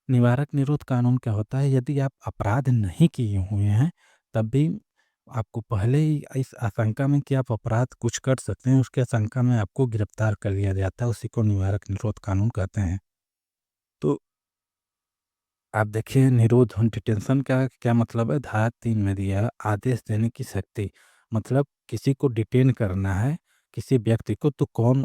निवारक निरोध कानून क्या होता है? यदि आप अपराध नहीं किए हुए हैं, तब भी आपको पहले ही इस आशंका में कि आप अपराध कुछ कर सकते हैं, उसके आशंका में आपको गिरफ्तार कर लिया जाता है, उसी को निवारक निरोध कानून कहते हैं। तो आप देखिए, निरोध डिटेंशन का क्या मतलब है? धारा 3 में दिया है, आदेश देने की शक्ति। मतलब किसी को डिटेन करना है, किसी व्यक्ति को, तो कौन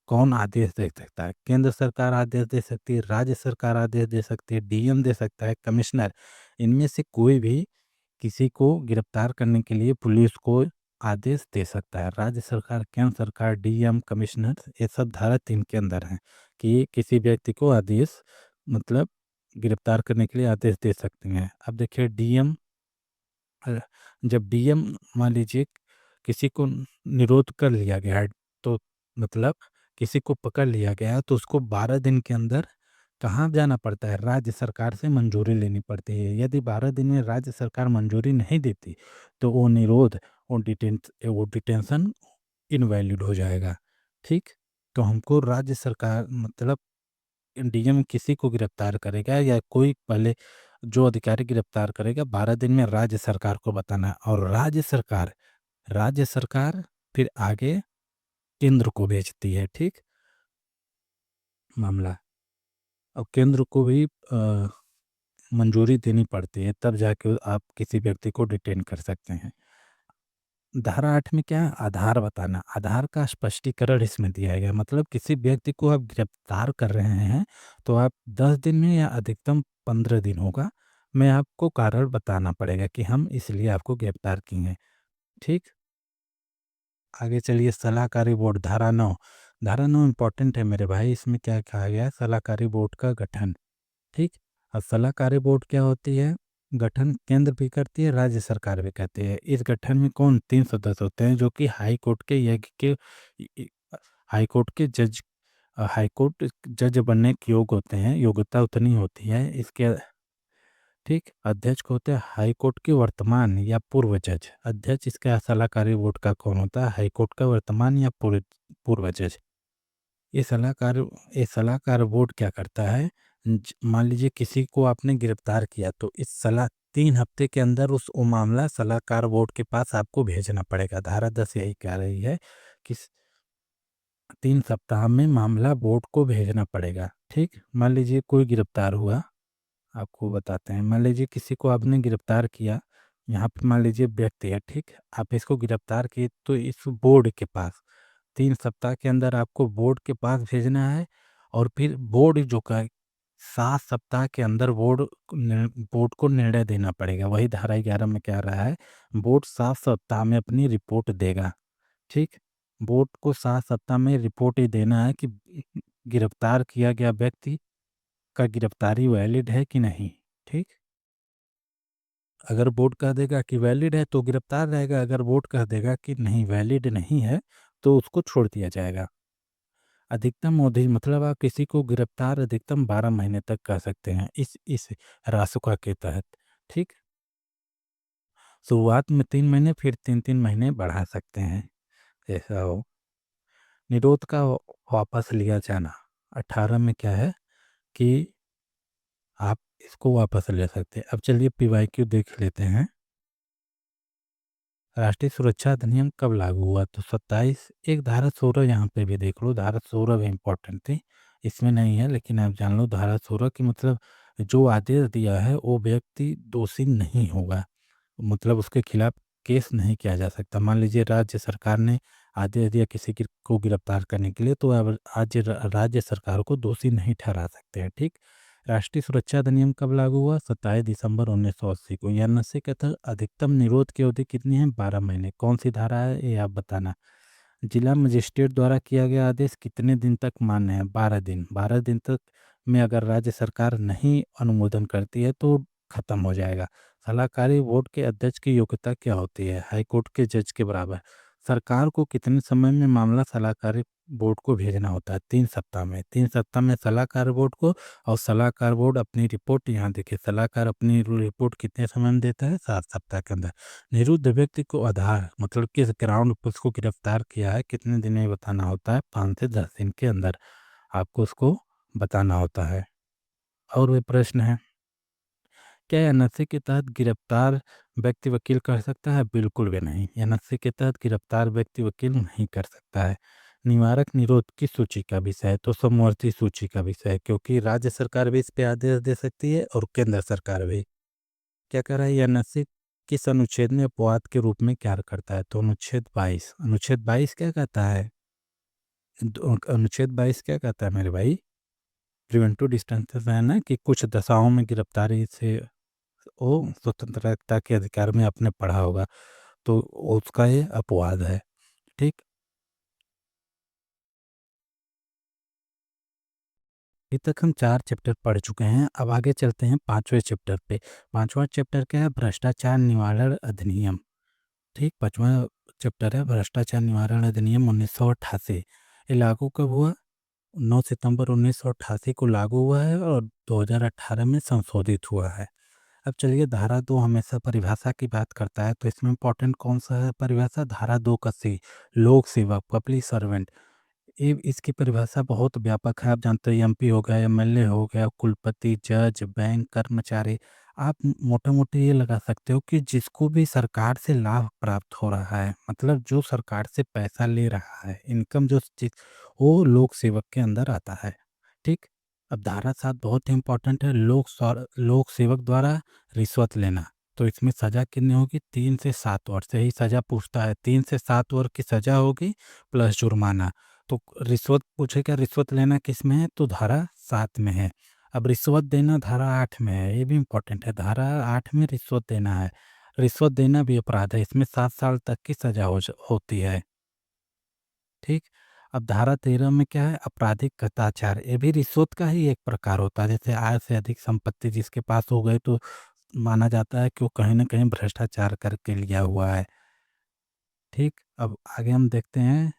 कौन आदेश दे सकता है? केंद्र सरकार आदेश दे सकती है, राज्य सरकार आदेश दे सकती है, डीएम दे सकता है, कमिश्नर। इनमें से कोई भी किसी को गिरफ्तार करने के लिए पुलिस को आदेश दे सकता है। राज्य सरकार, केंद्र सरकार, डीएम, कमिश्नर, ये सब धारा 3 के अंदर हैं कि किसी व्यक्ति को आदेश, मतलब गिरफ्तार करने के लिए आदेश दे सकते हैं। अब देखिए डीएम, जब डीएम, मान लीजिए किसी को निरोध कर लिया गया है, तो मतलब किसी को पकड़ लिया गया है, तो उसको 12 दिन के अंदर कहाँ जाना पड़ता है? राज्य सरकार से मंजूरी लेनी पड़ती है। यदि 12 दिन में राज्य सरकार मंजूरी नहीं देती, तो वो निरोध, वो डिटेंशन इनवैलिड हो जाएगा। ठीक। तो हमको राज्य सरकार मतलब डीएम किसी को गिरफ्तार करेगा या कोई पहले जो अधिकारी गिरफ्तार करेगा 12 दिन में राज्य सरकार को बताना है, और राज्य सरकार फिर आगे केंद्र को भेजती है। ठीक मामला, और केंद्र को भी मंजूरी देनी पड़ती है, तब जाके आप किसी व्यक्ति को डिटेन कर सकते हैं। धारा 8 में क्या है, आधार बताना, आधार का स्पष्टीकरण इसमें दिया गया। मतलब किसी व्यक्ति को आप गिरफ्तार कर रहे हैं तो आप 10 दिन में या अधिकतम 15 दिन होगा में आपको कारण बताना पड़ेगा कि हम इसलिए आपको गिरफ्तार किए हैं। ठीक, आगे चलिए सलाहकारी बोर्ड धारा 9। धारा 9 इम्पोर्टेंट है मेरे भाई, इसमें क्या कहा गया है, सलाहकारी बोर्ड का गठन। ठीक, अब सलाहकारी बोर्ड क्या होती है, गठन केंद्र भी करती है, राज्य सरकार भी करती है। इस गठन में कौन 3 सदस्य होते हैं, जो कि हाई कोर्ट के यज्ञ के हाई कोर्ट के जज हाई कोर्ट जज बनने के योग्य होते हैं, योग्यता उतनी होती है इसके। ठीक, अध्यक्ष को होते हैं हाई कोर्ट के वर्तमान या पूर्व जज। अध्यक्ष इसका सलाहकारी बोर्ड का कौन होता है, हाई कोर्ट का वर्तमान या पूर्व जज। ये सलाहकार ये सलाहकार बोर्ड क्या करता है, मान लीजिए किसी को आपने गिरफ्तार किया तो इस सलाह 3 हफ्ते के अंदर उस वो मामला सलाहकार बोर्ड के पास आपको भेजना पड़ेगा। धारा 10 यही कह रही है कि 3 सप्ताह में मामला बोर्ड को भेजना पड़ेगा। ठीक, मान लीजिए कोई गिरफ्तार हुआ, आपको बताते हैं, मान लीजिए किसी को आपने गिरफ्तार किया, यहाँ पे मान लीजिए व्यक्ति है। ठीक, आप इसको गिरफ्तार किए तो इस बोर्ड के पास 3 सप्ताह के अंदर आपको बोर्ड के पास भेजना है, और फिर बोर्ड जो का 7 सप्ताह के अंदर बोर्ड को निर्णय देना पड़ेगा। वही धारा 11 में कह रहा है, बोर्ड 7 सप्ताह में अपनी रिपोर्ट देगा। ठीक, बोर्ड को 7 सप्ताह में रिपोर्ट ही देना है कि गिरफ्तार किया गया व्यक्ति का गिरफ्तारी वैलिड है कि नहीं। ठीक, अगर बोर्ड कह देगा कि वैलिड है तो गिरफ्तार रहेगा, अगर बोर्ड कह देगा कि नहीं वैलिड नहीं है तो उसको छोड़ दिया जाएगा। अधिकतम अवधि मतलब आप किसी को गिरफ्तार अधिकतम 12 महीने तक कर सकते हैं इस रासुका के तहत। ठीक, शुरुआत में 3 महीने, फिर 3-3 महीने बढ़ा सकते हैं, ऐसा हो। निरोध का वापस लिया जाना 18 में क्या है कि आप इसको वापस ले सकते हैं। अब चलिए पीवाईक्यू देख लेते हैं। राष्ट्रीय सुरक्षा अधिनियम कब लागू हुआ, तो 27 एक धारा 16 यहाँ पे भी देख लो, धारा 16 भी इम्पोर्टेंट थी, इसमें नहीं है लेकिन आप जान लो धारा 16 की मतलब जो आदेश दिया है वो व्यक्ति दोषी नहीं होगा, मतलब उसके खिलाफ केस नहीं किया जा सकता। मान लीजिए राज्य सरकार ने आदेश दिया किसी को गिरफ्तार करने के लिए, तो अब आज राज्य सरकार को दोषी नहीं ठहरा सकते हैं। ठीक, राष्ट्रीय सुरक्षा अधिनियम कब लागू हुआ, 27 दिसंबर 1980 को। यह नशे के तहत अधिकतम निरोध की अवधि कितनी है, 12 महीने। कौन सी धारा है ये आप बताना। जिला मजिस्ट्रेट द्वारा किया गया आदेश कितने दिन तक मान्य है, 12 दिन। 12 दिन तक में अगर राज्य सरकार नहीं अनुमोदन करती है तो खत्म हो जाएगा। सलाहकारी बोर्ड के अध्यक्ष की योग्यता क्या होती है, हाईकोर्ट के जज के बराबर। सरकार को कितने समय में मामला सलाहकारी बोर्ड को भेजना होता है, 3 सप्ताह में। 3 सप्ताह में सलाहकार बोर्ड को, और सलाहकार बोर्ड अपनी रिपोर्ट यहाँ देखिए, सलाहकार अपनी रिपोर्ट कितने समय में देता है, 7 सप्ताह के अंदर। निरुद्ध व्यक्ति को आधार मतलब किस ग्राउंड पर उसको गिरफ्तार किया है कितने दिन में बताना होता है, 5 से 10 दिन के अंदर आपको उसको बताना होता है। और वे प्रश्न है, क्या एनएसए के तहत गिरफ्तार व्यक्ति वकील कर सकता है, बिल्कुल भी नहीं। एनएसए के तहत गिरफ्तार व्यक्ति वकील नहीं कर सकता है। निवारक निरोध किस सूची का विषय है, तो समवर्ती सूची का विषय है, क्योंकि राज्य सरकार भी इस पे आदेश दे सकती है और केंद्र सरकार भी। क्या कर रहा है एनएसए, किस अनुच्छेद में अपवाद के रूप में कार्य करता है, तो अनुच्छेद 22। अनुच्छेद 22 क्या कहता है, अनुच्छेद 22 क्या कहता है मेरे भाई, प्रिवेंटिव डिस्टेंस है ना, कि कुछ दशाओं में गिरफ्तारी से वो स्वतंत्रता के अधिकार में आपने पढ़ा होगा, तो उसका ये अपवाद है। ठीक, अभी तक हम 4 चैप्टर पढ़ चुके हैं, अब आगे चलते हैं 5वें चैप्टर पे। 5वां चैप्टर क्या है, भ्रष्टाचार निवारण अधिनियम। ठीक, 5वां चैप्टर है भ्रष्टाचार निवारण अधिनियम 1988। ये लागू कब हुआ, 9 सितंबर 1988 को लागू हुआ है और 2018 में संशोधित हुआ है। अब चलिए धारा 2 हमेशा परिभाषा की बात करता है, तो इसमें इम्पोर्टेंट कौन सा है परिभाषा, धारा 2 का सी, लोक सेवक, पब्लिक सर्वेंट। ये इसकी परिभाषा बहुत व्यापक है। आप जानते हैं एमपी हो गया, एमएलए हो गया, कुलपति, जज, बैंक कर्मचारी। आप मोटा-मोटी ये लगा सकते हो कि जिसको भी सरकार से लाभ प्राप्त हो रहा है, मतलब जो सरकार से पैसा ले रहा है, इनकम जो चीज़, वो लोक सेवक के अंदर आता है, ठीक? अब धारा 7 बहुत ही इम्पोर्टेंट है, लोक सेवक द्वारा रिश्वत लेना। तो इसमें सज़ा कितनी होगी? 3 से 7 वर्ष, यही सज़ा पूछता है। 3 से 7 वर्ष की सज़ा होगी प्लस जुर्माना। तो रिश्वत पूछेगा, रिश्वत लेना किसमें है? तो धारा 7 में है। अब रिश्वत देना धारा 8 में है, ये भी इम्पोर्टेंट है। धारा 8 में रिश्वत देना है। रिश्वत देना भी अपराध है, इसमें 7 साल तक की सज़ा होती है, ठीक? अब धारा 13 में क्या है? आपराधिक कदाचार, ये भी रिश्वत का ही एक प्रकार होता है। जैसे आय से अधिक संपत्ति जिसके पास हो गई तो माना जाता है कि वो कहीं न कहीं भ्रष्टाचार करके लिया हुआ है, ठीक? अब आगे हम देखते हैं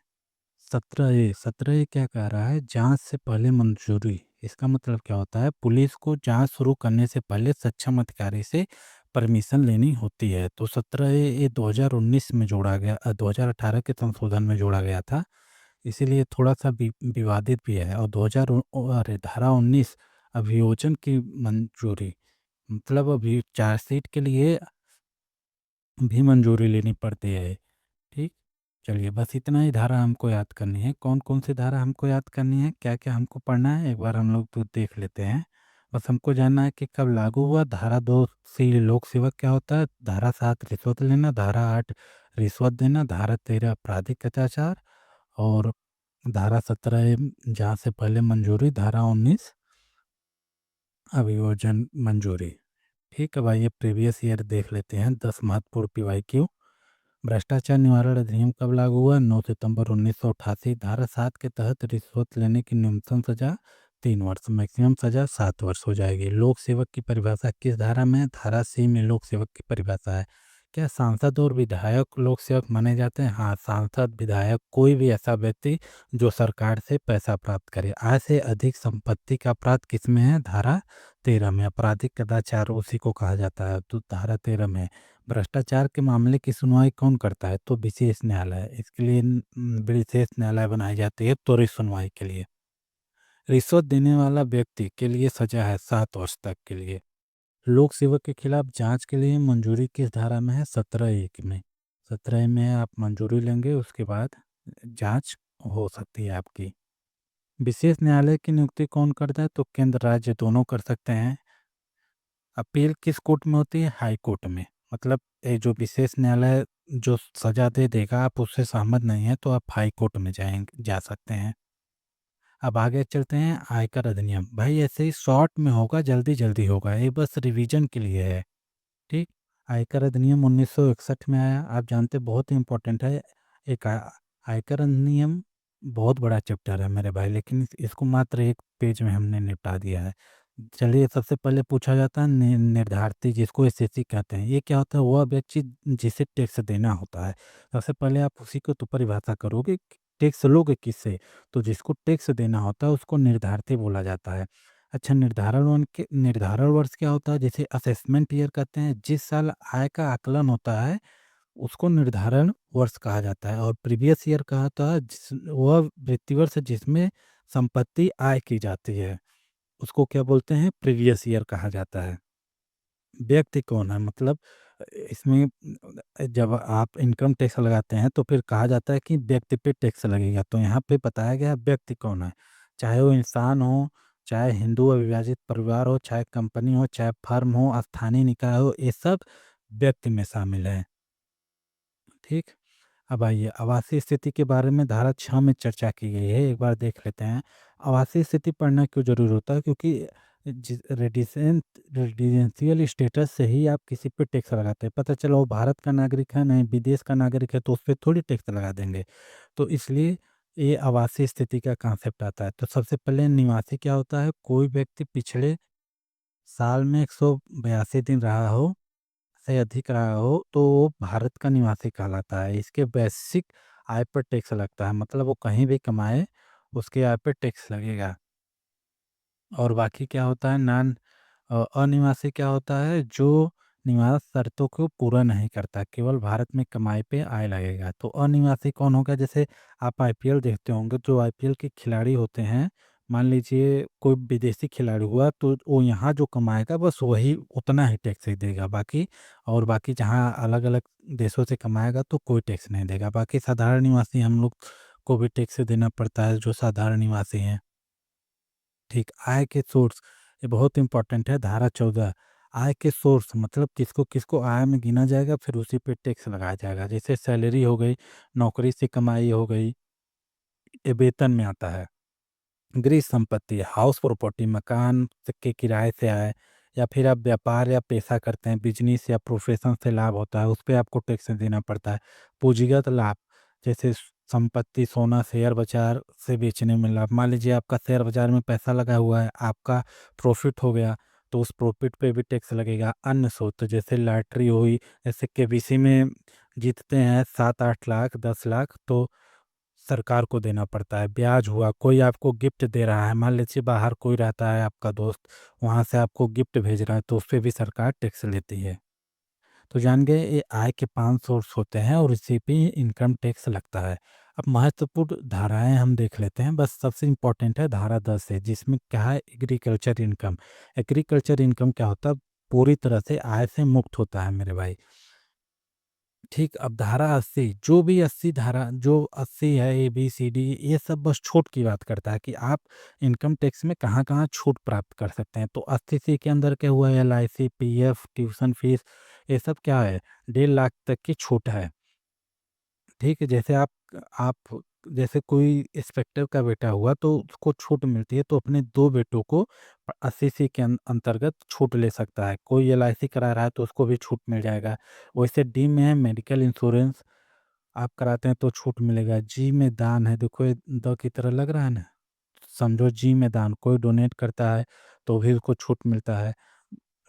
17 ए। 17 ए क्या कह रहा है? जाँच से पहले मंजूरी। इसका मतलब क्या होता है? पुलिस को जाँच शुरू करने से पहले सक्षम अधिकारी से परमिशन लेनी होती है। तो 17 ए ये 2019 में जोड़ा गया, 2018 के संशोधन में जोड़ा गया था। इसीलिए थोड़ा-सा विवादित भी है। और 2000 अरे धारा 19 अभियोजन की मंजूरी, मतलब अभी चार्जशीट के लिए भी मंजूरी लेनी पड़ती है। ठीक? चलिए बस इतना ही धारा हमको याद करनी है। कौन-कौन सी धारा हमको याद करनी है, क्या-क्या हमको पढ़ना है, एक बार हम लोग तो देख लेते हैं। बस हमको जानना है कि कब लागू हुआ। धारा 2 सी लोक सेवक क्या होता है, धारा 7 रिश्वत लेना, धारा 8 रिश्वत देना, धारा 13 आपराधिक अत्याचार और धारा 17 जहाँ से पहले मंजूरी, धारा 19 अभियोजन मंजूरी। ठीक है भाई, ये प्रीवियस ईयर देख लेते हैं 10 महत्वपूर्ण पीवाईक्यू। भ्रष्टाचार निवारण अधिनियम कब लागू हुआ? 9 सितंबर 1988। धारा 7 के तहत रिश्वत लेने की न्यूनतम सजा 3 वर्ष, मैक्सिमम सजा 7 वर्ष हो जाएगी। लोक सेवक की परिभाषा किस धारा में है? धारा सी में लोक सेवक की परिभाषा है। क्या सांसद और विधायक लोक सेवक माने जाते हैं? हाँ, सांसद, विधायक, कोई भी ऐसा व्यक्ति जो सरकार से पैसा प्राप्त करे। आय से अधिक संपत्ति का अपराध किस में है? धारा 13 में। आपराधिक कदाचार उसी को कहा जाता है, तो धारा 13 में। भ्रष्टाचार के मामले की सुनवाई कौन करता है? तो विशेष न्यायालय। इसके लिए विशेष न्यायालय बनाई जाती है त्वरित सुनवाई के लिए। रिश्वत देने वाला व्यक्ति के लिए सजा है 7 वर्ष तक के लिए। लोक सेवक के खिलाफ जांच के लिए मंजूरी किस धारा में है? 17(1) में। 17 में आप मंजूरी लेंगे, उसके बाद जांच हो सकती है आपकी। विशेष न्यायालय की नियुक्ति कौन करता है? तो केंद्र राज्य दोनों कर सकते हैं। अपील किस कोर्ट में होती है? हाई कोर्ट में। मतलब ये जो विशेष न्यायालय जो सज़ा दे देगा, आप उससे सहमत नहीं हैं, तो आप हाई कोर्ट में जा सकते हैं। अब आगे चलते हैं आयकर अधिनियम। भाई ऐसे ही शॉर्ट में होगा, जल्दी-जल्दी होगा, ये बस रिवीजन के लिए है, ठीक? आयकर अधिनियम 1961 में आया, आप जानते हैं बहुत ही इम्पोर्टेंट है। एक आयकर अधिनियम बहुत बड़ा चैप्टर है मेरे भाई, लेकिन इसको मात्र 1 पेज में हमने निपटा दिया है। चलिए सबसे पहले पूछा जाता है निर्धारिती, जिसको एसएससी कहते हैं। ये क्या होता है? वह व्यक्ति जिसे टैक्स देना होता है। सबसे पहले आप उसी को तो परिभाषा करोगे कि टैक्स लोगे किससे? तो जिसको टैक्स देना होता है उसको निर्धारिती बोला जाता है। अच्छा, निर्धारण वर्ष क्या होता है? जिसे असेसमेंट ईयर कहते हैं। जिस साल आय का आकलन होता है उसको निर्धारण वर्ष कहा जाता है। और प्रीवियस ईयर कहा था वह वित्तीय वर्ष जिसमें संपत्ति आय की जाती है, उसको क्या बोलते हैं? प्रीवियस ईयर कहा जाता है। व्यक्ति कौन है? मतलब इसमें जब आप इनकम टैक्स लगाते हैं तो फिर कहा जाता है कि व्यक्ति पे टैक्स लगेगा, तो यहाँ पे बताया गया है व्यक्ति कौन है। चाहे वो इंसान हो, चाहे हिंदू अविभाजित परिवार हो, चाहे कंपनी हो, चाहे फर्म हो, स्थानीय निकाय हो, ये सब व्यक्ति में शामिल है, ठीक? अब आइए आवासीय स्थिति के बारे में धारा 6 में चर्चा की गई है, एक बार देख लेते हैं। आवासीय स्थिति पढ़ना क्यों ज़रूरी होता है? क्योंकि रेजिडेंशियल स्टेटस से ही आप किसी पे टैक्स लगाते हैं। पता चला वो भारत का नागरिक है, नहीं विदेश का नागरिक है, तो उस पे थोड़ी टैक्स लगा देंगे। तो इसलिए ये आवासीय स्थिति का कॉन्सेप्ट आता है। तो सबसे पहले निवासी क्या होता है? कोई व्यक्ति पिछले साल में 182 दिन रहा हो, से अधिक रहा हो, तो वो भारत का निवासी कहलाता है। इसके वैश्विक आय पर टैक्स लगता है, मतलब वो कहीं भी कमाए, उसके आय पे टैक्स लगेगा। और बाकी क्या होता है? अनिवासी क्या होता है? जो निवास शर्तों को पूरा नहीं करता, केवल भारत में कमाई पे आय लगेगा। तो अनिवासी कौन होगा? जैसे आप आईपीएल देखते होंगे, जो आईपीएल के खिलाड़ी होते हैं, मान लीजिए कोई विदेशी खिलाड़ी हुआ, तो वो यहाँ जो कमाएगा बस वही उतना ही टैक्स ही देगा, बाकी और बाकी जहाँ अलग अलग देशों से कमाएगा तो कोई टैक्स नहीं देगा। बाकी साधारण निवासी हम लोग को भी टैक्स देना पड़ता है, जो साधारण निवासी हैं। ठीक, आय के सोर्स, ये बहुत इंपॉर्टेंट है, धारा 14। आय के सोर्स मतलब किसको किसको आय में गिना जाएगा, फिर उसी पे टैक्स लगाया जाएगा। जैसे सैलरी हो गई, नौकरी से कमाई हो गई, ये वेतन में आता है। गृह संपत्ति, हाउस प्रॉपर्टी, मकान के किराए से आए, या फिर आप व्यापार या पेशा करते हैं, बिजनेस या प्रोफेशन से लाभ होता है, उस पे आपको टैक्स देना पड़ता है। पूंजीगत लाभ, जैसे संपत्ति, सोना, शेयर बाजार से बेचने में लाभ। मान लीजिए आपका शेयर बाजार में पैसा लगा हुआ है, आपका प्रॉफिट हो गया, तो उस प्रॉफिट पे भी टैक्स लगेगा। अन्य स्रोत, जैसे लॉटरी हुई, जैसे केबीसी में जीतते हैं 7-8 लाख 10 लाख, तो सरकार को देना पड़ता है। ब्याज हुआ, कोई आपको गिफ्ट दे रहा है, मान लीजिए बाहर कोई रहता है आपका दोस्त, वहाँ से आपको गिफ्ट भेज रहा है, तो उस पे भी सरकार टैक्स लेती है। तो जान गए, ये आय के 5 सोर्स होते हैं और इसी पे इनकम टैक्स लगता है। अब महत्वपूर्ण धाराएं हम देख लेते हैं, बस सबसे इम्पोर्टेंट है धारा 10 है, जिसमें क्या है, एग्रीकल्चर इनकम। एग्रीकल्चर इनकम क्या होता है? पूरी तरह से आय से मुक्त होता है मेरे भाई। ठीक, अब धारा 80, जो भी 80 धारा जो 80 है, ए बी सी डी, ये सब बस छूट की बात करता है कि आप इनकम टैक्स में कहाँ कहाँ छूट प्राप्त कर सकते हैं। तो 80 सी के अंदर क्या हुआ, L I C, P F, tuition fees, ये सब क्या है, 1.5 लाख तक की छूट है। ठीक है, जैसे आप जैसे कोई इंस्पेक्टर का बेटा हुआ तो उसको छूट मिलती है, तो अपने 2 बेटों को 80 सी के अंतर्गत छूट ले सकता है। कोई एलआईसी करा रहा है तो उसको भी छूट मिल जाएगा। वैसे डी में है मेडिकल इंश्योरेंस, आप कराते हैं तो छूट मिलेगा। जी में दान है, देखो ये द की तरह लग रहा है ना, समझो जी में दान, कोई डोनेट करता है तो भी उसको छूट मिलता है।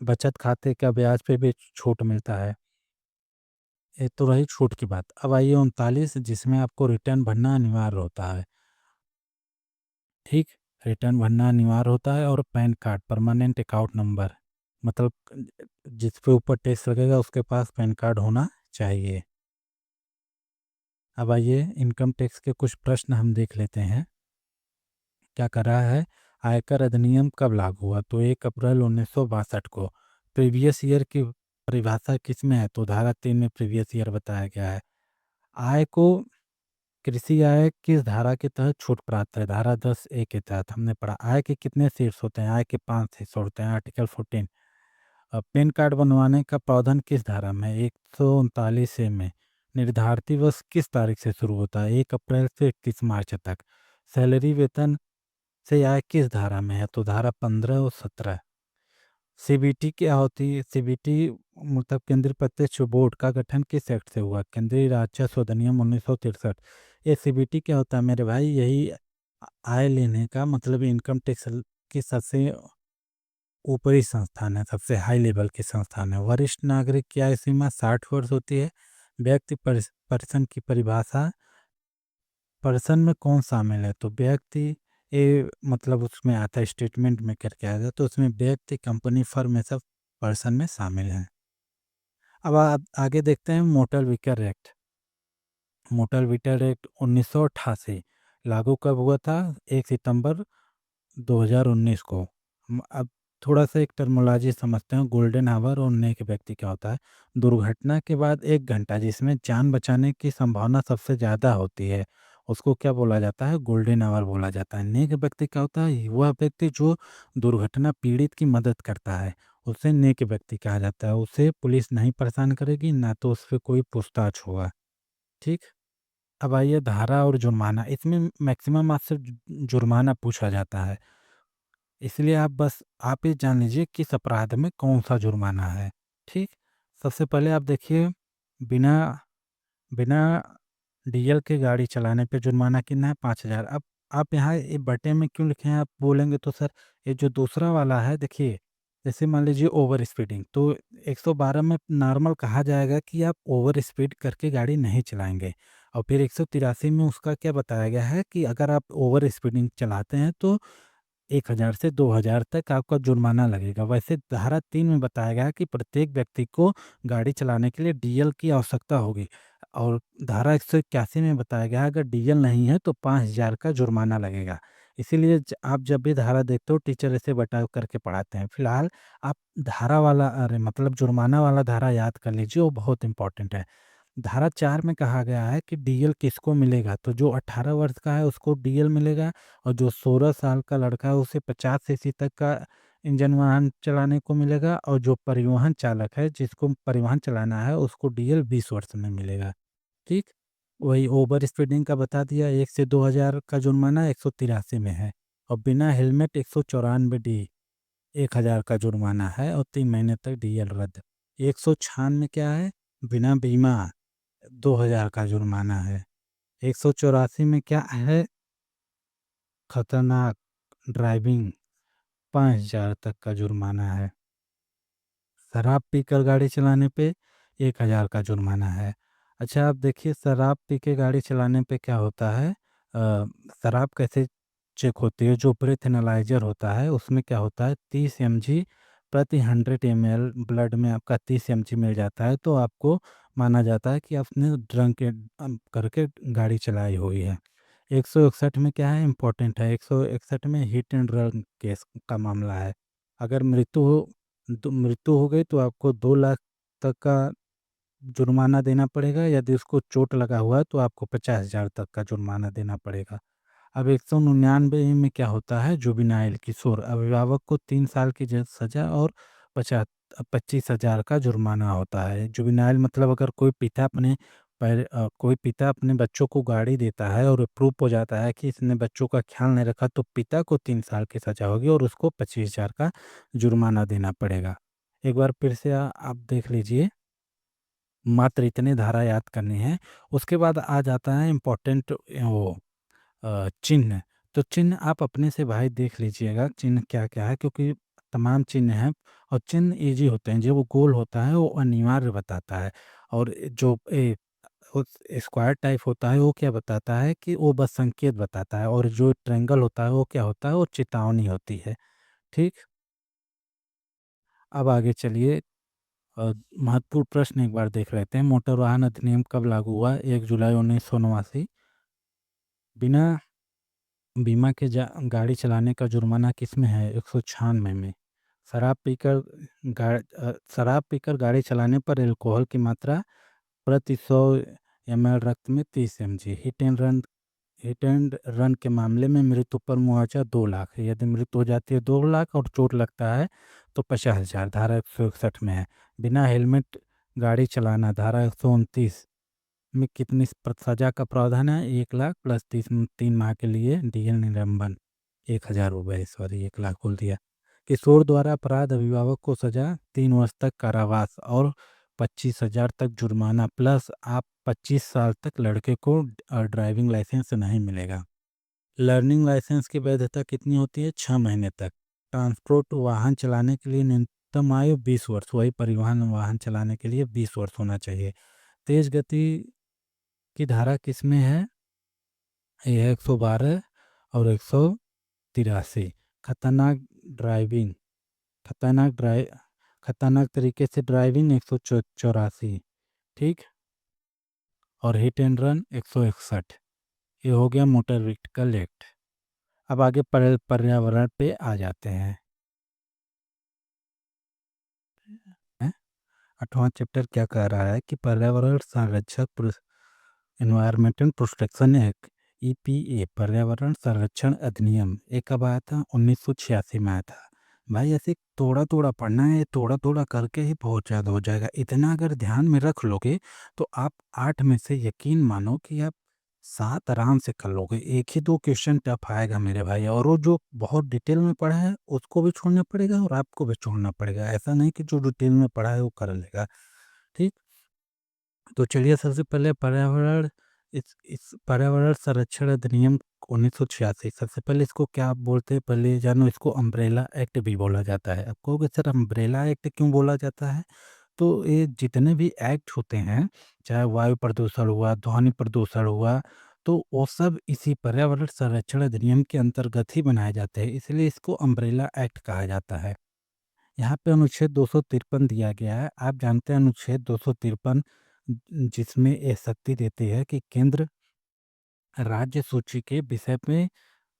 बचत खाते का ब्याज पे भी छूट मिलता है। ये तो रही छूट की बात। अब आइए 39, जिसमें आपको रिटर्न भरना अनिवार्य होता है। ठीक, रिटर्न भरना अनिवार्य होता है, और pan card, permanent account number, मतलब जिस पे ऊपर टैक्स लगेगा उसके पास पैन कार्ड होना चाहिए। अब आइए इनकम टैक्स के कुछ प्रश्न हम देख लेते हैं। क्या कर रहा है, आयकर अधिनियम कब लागू हुआ? तो 1 अप्रैल 1962 को। प्रीवियस ईयर की परिभाषा किस में है? तो धारा 3 में प्रीवियस ईयर बताया गया है। आय को, कृषि आय किस धारा के तहत छूट प्राप्त है? धारा 10 ए के तहत। हमने पढ़ा आय के कितने शीर्ष होते हैं? आय के 5 शीर्ष होते हैं, आर्टिकल 14। पैन कार्ड बनवाने का प्रावधान किस धारा में? 139 ए में। निर्धारित दिवस किस तारीख से शुरू होता है? 1 अप्रैल से 31 मार्च तक। सैलरी, वेतन से आय किस धारा में है? तो धारा 15 और 17। सीबीटी क्या होती है? सीबीटी मतलब केंद्रीय प्रत्यक्ष बोर्ड का गठन किस एक्ट से हुआ? केंद्रीय राजस्व अधिनियम 1963। ये सीबीटी क्या होता है मेरे भाई? यही आय लेने का मतलब इनकम टैक्स की सबसे ऊपरी संस्थान है, सबसे हाई लेवल की संस्थान है। वरिष्ठ नागरिक की आयु सीमा 60 वर्ष होती है। व्यक्ति पर्सन की परिभाषा, पर्सन में कौन शामिल है? तो व्यक्ति, ये मतलब उसमें आता है, स्टेटमेंट में करके आया था, तो उसमें व्यक्ति, कंपनी, फर्म, ये सब पर्सन में शामिल हैं। अब आगे देखते हैं motor vehicle act. Motor vehicle act 1988 लागू कब हुआ था? 1 सितंबर 2019 को। अब थोड़ा सा एक टर्मोलॉजी समझते हैं, गोल्डन आवर और नेक व्यक्ति क्या होता है। दुर्घटना के बाद 1 घंटा जिसमें जान बचाने की संभावना सबसे ज़्यादा होती है, उसको क्या बोला जाता है? गोल्डन आवर बोला जाता है। नेक व्यक्ति क्या होता है? वह व्यक्ति जो दुर्घटना पीड़ित की मदद करता है, उसे नेक व्यक्ति कहा जाता है। उसे पुलिस नहीं परेशान करेगी, ना तो उस पर कोई पूछताछ होगा। ठीक, अब आइए धारा और जुर्माना। इसमें मैक्सिमम आपसे जुर्माना पूछा जाता है, इसलिए आप ये जान लीजिए किस अपराध में कौन सा जुर्माना है। ठीक, सबसे पहले आप देखिए, बिना बिना डीएल के गाड़ी चलाने पे जुर्माना कितना है? 5,000। अब आप यहाँ ये बटे में क्यों लिखे हैं? आप बोलेंगे तो सर, ये जो दूसरा वाला है देखिए, जैसे मान लीजिए ओवर स्पीडिंग, तो 112 में नॉर्मल कहा जाएगा कि आप ओवर स्पीड करके गाड़ी नहीं चलाएंगे, और फिर 183 में उसका क्या बताया गया है कि अगर आप ओवर स्पीडिंग चलाते हैं तो 1000 से 2000 तक आपका जुर्माना लगेगा। वैसे धारा 3 में बताया गया है कि प्रत्येक व्यक्ति को गाड़ी चलाने के लिए डीएल की आवश्यकता होगी, और धारा 181 में बताया गया है अगर डीएल नहीं है तो 5000 का जुर्माना लगेगा। इसीलिए आप जब भी धारा देखते हो टीचर ऐसे बता करके पढ़ाते हैं। फिलहाल आप धारा वाला, अरे मतलब जुर्माना वाला धारा याद कर लीजिए, वो बहुत इंपॉर्टेंट है। धारा 4 में कहा गया है कि डीएल किसको मिलेगा, तो जो 18 वर्ष का है उसको डीएल मिलेगा, और जो 16 साल का लड़का है उसे 50 सीसी तक का इंजन वाहन चलाने को मिलेगा, और जो परिवहन चालक है जिसको परिवहन चलाना है उसको डीएल 20 वर्ष में मिलेगा। ठीक? वही ओवर स्पीडिंग का बता दिया, 1 से 2000 का जुर्माना 183 में है, और बिना हेलमेट 194 डी 1000 का जुर्माना है, और 3 महीने तक डीएल रद्द। 196 क्या है? बिना बीमा 2000 का जुर्माना है। 184 में क्या है? खतरनाक ड्राइविंग 5000 तक का जुर्माना है। शराब पीकर गाड़ी चलाने पे 1000 का जुर्माना है। अच्छा, आप देखिए शराब पी के गाड़ी चलाने पे क्या होता है, शराब कैसे चेक होती है, जो ब्रेथ एनालाइजर होता है उसमें क्या होता है 30 mg प्रति 100 ml ब्लड में आपका 30 mg मिल जाता है, तो आपको माना जाता है कि आपने ड्रंक करके गाड़ी चलाई हुई है। 161 में क्या है, इम्पोर्टेंट है, 161 में हिट एंड रन केस का मामला है। अगर मृत्यु हो गई तो आपको 2 लाख तक का जुर्माना देना पड़ेगा, यदि उसको चोट लगा हुआ है तो आपको 50,000 तक का जुर्माना देना पड़ेगा। अब 199 में क्या होता है, जुवेनाइल किशोर, अभिभावक को 3 साल की सज़ा और 25,000 का जुर्माना होता है। जुवेनाइल मतलब अगर कोई पिता अपने बच्चों को गाड़ी देता है और प्रूफ हो जाता है कि इसने बच्चों का ख्याल नहीं रखा, तो पिता को 3 साल की सज़ा होगी और उसको 25,000 का जुर्माना देना पड़ेगा। एक बार फिर से आप देख लीजिए, मात्र इतने धारा याद करनी है। उसके बाद आ जाता है इम्पोर्टेंट वो चिन्ह। तो चिन्ह आप अपने से भाई देख लीजिएगा चिन्ह क्या-क्या है, क्योंकि तमाम चिन्ह हैं, और चिन्ह ईज़ी होते हैं। जो वो गोल होता है वो अनिवार्य बताता है, और जो उस स्क्वायर टाइप होता है वो क्या बताता है कि वो बस संकेत बताता है, और जो ट्रायंगल होता है वो क्या होता है, वो चेतावनी होती है। ठीक? अब आगे चलिए, महत्वपूर्ण प्रश्न एक बार देख लेते हैं। मोटर वाहन अधिनियम कब लागू हुआ? 1 जुलाई 1989। बिना बीमा के गाड़ी चलाने का जुर्माना किसमें है? 196 में। शराब पीकर गाड़ी चलाने पर अल्कोहल की मात्रा प्रति 100 ml रक्त में 30 mg। हिट एंड रन के मामले में मृत्यु पर मुआवजा 2 लाख है। यदि मृत्यु हो जाती है 2 लाख और चोट लगता है तो 50,000, धारा 161 में है। बिना हेलमेट गाड़ी चलाना, धारा 129 में कितनी सजा का प्रावधान है? 1 लाख प्लस 3 माह के लिए डीएल निलंबन, 1000 रुपये, सॉरी 1 लाख बोल दिया। किशोर द्वारा अपराध, अभिभावक को सजा 3 वर्ष तक कारावास और 25,000 तक जुर्माना, प्लस आप 25 साल तक लड़के को ड्राइविंग लाइसेंस नहीं मिलेगा। लर्निंग लाइसेंस की वैधता कितनी होती है? 6 महीने तक। ट्रांसपोर्ट वाहन चलाने के लिए न्यूनतम आयु 20 वर्ष, वही परिवहन वाहन चलाने के लिए 20 वर्ष होना चाहिए। तेज गति की धारा किसमें है? ये 112 और 183। खतरनाक ड्राइविंग, खतरनाक ड्राइव खतरनाक तरीके से ड्राइविंग 184। ठीक? और हिट एंड रन 161। ये हो गया मोटर व्हीकल एक्ट। अब आगे पर्यावरण पे आ जाते हैं। 8वां चैप्टर क्या कह रहा है कि पर्यावरण संरक्षक एनवायरमेंटल प्रोटेक्शन एक्ट, ईपीए, पर्यावरण संरक्षण अधिनियम, ये कब आया था? 1986 में आया था। भाई ऐसे थोड़ा थोड़ा पढ़ना है, थोड़ा थोड़ा करके ही बहुत ज़्यादा हो जाएगा। इतना अगर ध्यान में रख लोगे तो आप 8 में से यकीन मानो कि आप 7 आराम से कर लोगे। एक ही 2 क्वेश्चन टफ आएगा मेरे भाई, और वो जो बहुत डिटेल में पढ़ा है उसको भी छोड़ना पड़ेगा और आपको भी छोड़ना पड़ेगा। ऐसा नहीं कि जो डिटेल में पढ़ा है वो कर लेगा। ठीक? तो चलिए, सबसे पहले इस पर्यावरण संरक्षण अधिनियम 1986, सबसे पहले इसको क्या आप बोलते हैं? पहले जानो, इसको अम्ब्रेला एक्ट भी बोला जाता है। आप कहोगे सर अम्ब्रेला एक्ट क्यों बोला जाता है? तो ये जितने भी एक्ट होते हैं, चाहे वायु प्रदूषण हुआ, ध्वनि प्रदूषण हुआ, तो वो सब इसी पर्यावरण संरक्षण अधिनियम के अंतर्गत ही बनाए जाते हैं, इसलिए इसको अम्ब्रेला एक्ट कहा जाता है। यहाँ पे अनुच्छेद 253 दिया गया है। आप जानते हैं अनुच्छेद 253 जिसमें ये शक्ति देती है कि केंद्र राज्य सूची के विषय में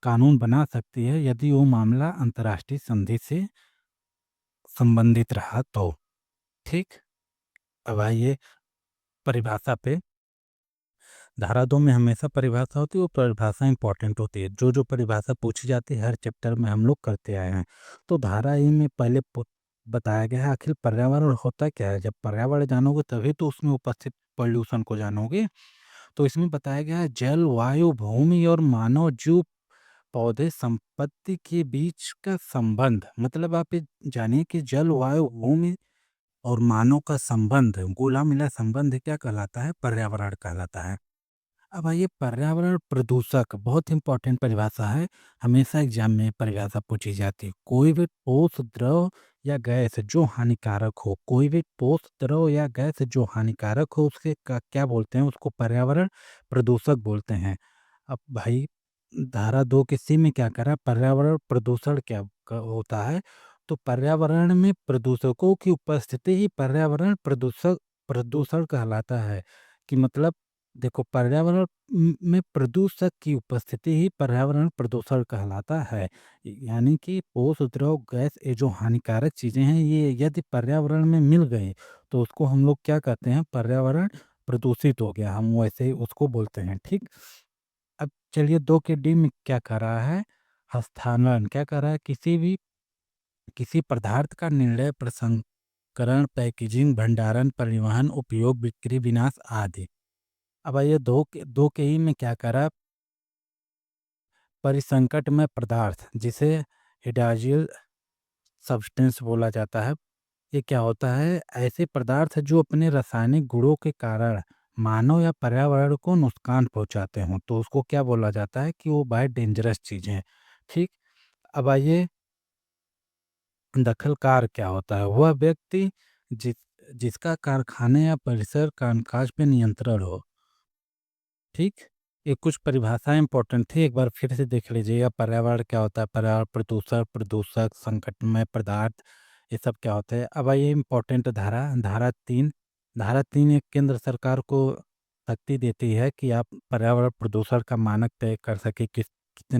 कानून बना सकती है यदि वो मामला अंतर्राष्ट्रीय संधि से संबंधित रहा तो। ठीक। अब आइए परिभाषा पे। धारा 2 में हमेशा परिभाषा होती है, वो परिभाषा इंपॉर्टेंट होती है। जो परिभाषा पूछी जाती है हर चैप्टर में हम लोग करते आए हैं। तो धारा ए में पहले बताया गया है आखिर पर्यावरण होता क्या है। जब पर्यावरण जानोगे तभी तो उसमें उपस्थित पॉल्यूशन को जानोगे। तो इसमें बताया गया है जल, वायु, भूमि और मानव जीव पौधे संपत्ति के बीच का संबंध। मतलब आप ये जानिए कि जल, वायु, भूमि और मानव का संबंध, घुला मिला संबंध क्या कहलाता है? पर्यावरण कहलाता है। अब आइए पर्यावरण प्रदूषक, बहुत इंपॉर्टेंट परिभाषा है। हमेशा एग्जाम में परिभाषा पूछी जाती है। कोई भी ठोस, द्रव या गैस जो हानिकारक हो, कोई भी ठोस, द्रव या गैस जो हानिकारक हो उसके क्या बोलते हैं? उसको पर्यावरण प्रदूषक बोलते हैं। अब भाई धारा 2 की सी में क्या करा? पर्यावरण प्रदूषण क्या होता है? तो पर्यावरण में प्रदूषकों की उपस्थिति ही पर्यावरण प्रदूषक प्रदूषण कहलाता है। कि मतलब देखो पर्यावरण में प्रदूषक की उपस्थिति ही पर्यावरण प्रदूषण कहलाता है। यानी कि ठोस, द्रव, गैस ये जो हानिकारक चीजें हैं ये यदि पर्यावरण में मिल गए तो उसको हम लोग क्या कहते हैं? पर्यावरण प्रदूषित हो गया, हम वैसे ही उसको बोलते हैं। ठीक। अब चलिए 2 के डी में क्या कर रहा है? हस्तांतरण क्या कर रहा है? किसी पदार्थ का निर्णय, प्रसंस्करण, पैकेजिंग, भंडारण, परिवहन, उपयोग, बिक्री, विनाश आदि। अब आइए दो के ही में क्या करा? परिसंकट में पदार्थ जिसे हिडाजियल सब्सटेंस बोला जाता है। ये क्या होता है? ऐसे पदार्थ जो अपने रासायनिक गुणों के कारण मानव या पर्यावरण को नुकसान पहुंचाते हों तो उसको क्या बोला जाता है? कि वो बाय डेंजरस चीजें हैं। ठीक। अब आइए दखलकार क्या होता है? वह व्यक्ति जिस जिसका कारखाने या परिसर कामकाज पे नियंत्रण हो। ठीक। ये कुछ परिभाषाएं इंपॉर्टेंट थी, एक बार फिर से देख लीजिएगा। पर्यावरण क्या होता है? पर्यावरण प्रदूषक, प्रदूषक, संकटमय पदार्थ, ये सब क्या होते हैं? अब आइए इम्पोर्टेंट धारा 3 एक केंद्र सरकार को शक्ति देती है कि आप पर्यावरण प्रदूषण का मानक तय कर सके।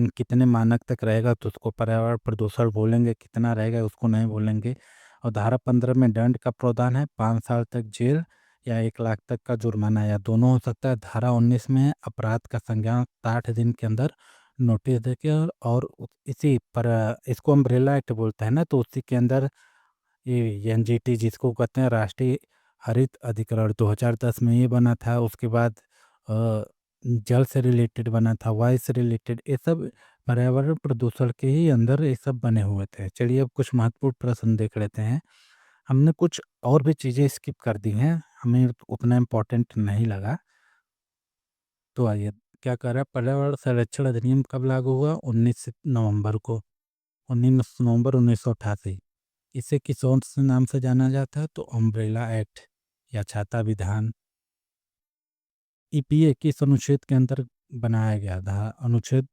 कितने मानक तक रहेगा तो उसको पर्यावरण प्रदूषण बोलेंगे, कितना रहेगा उसको नहीं बोलेंगे। और धारा 15 में दंड का प्रावधान है, 5 साल तक जेल या 1 लाख तक का जुर्माना या दोनों हो सकता है। धारा 19 में अपराध का संज्ञान 60 दिन के अंदर नोटिस देके और इसी पर इसको अम्ब्रेला एक्ट बोलते हैं ना, तो उसी के अंदर ये एनजीटी जिसको कहते हैं राष्ट्रीय हरित अधिकरण 2010 में ये बना था। उसके बाद जल से रिलेटेड बना था, वायु से रिलेटेड, ये सब पर्यावरण प्रदूषण के ही अंदर ये सब बने हुए थे। चलिए अब कुछ महत्वपूर्ण प्रश्न देख लेते हैं। हमने कुछ और भी चीज़ें स्किप कर दी हैं, हमें उतना इम्पोर्टेंट नहीं लगा। तो आइए क्या कर रहा है? पर्यावरण संरक्षण अधिनियम कब लागू हुआ? 19 नवंबर को, 19 नवंबर 1988। इसे किस और से नाम से जाना जाता है? तो अम्ब्रेला एक्ट या छाता विधान। ईपीए किस अनुच्छेद के अंदर बनाया गया था? अनुच्छेद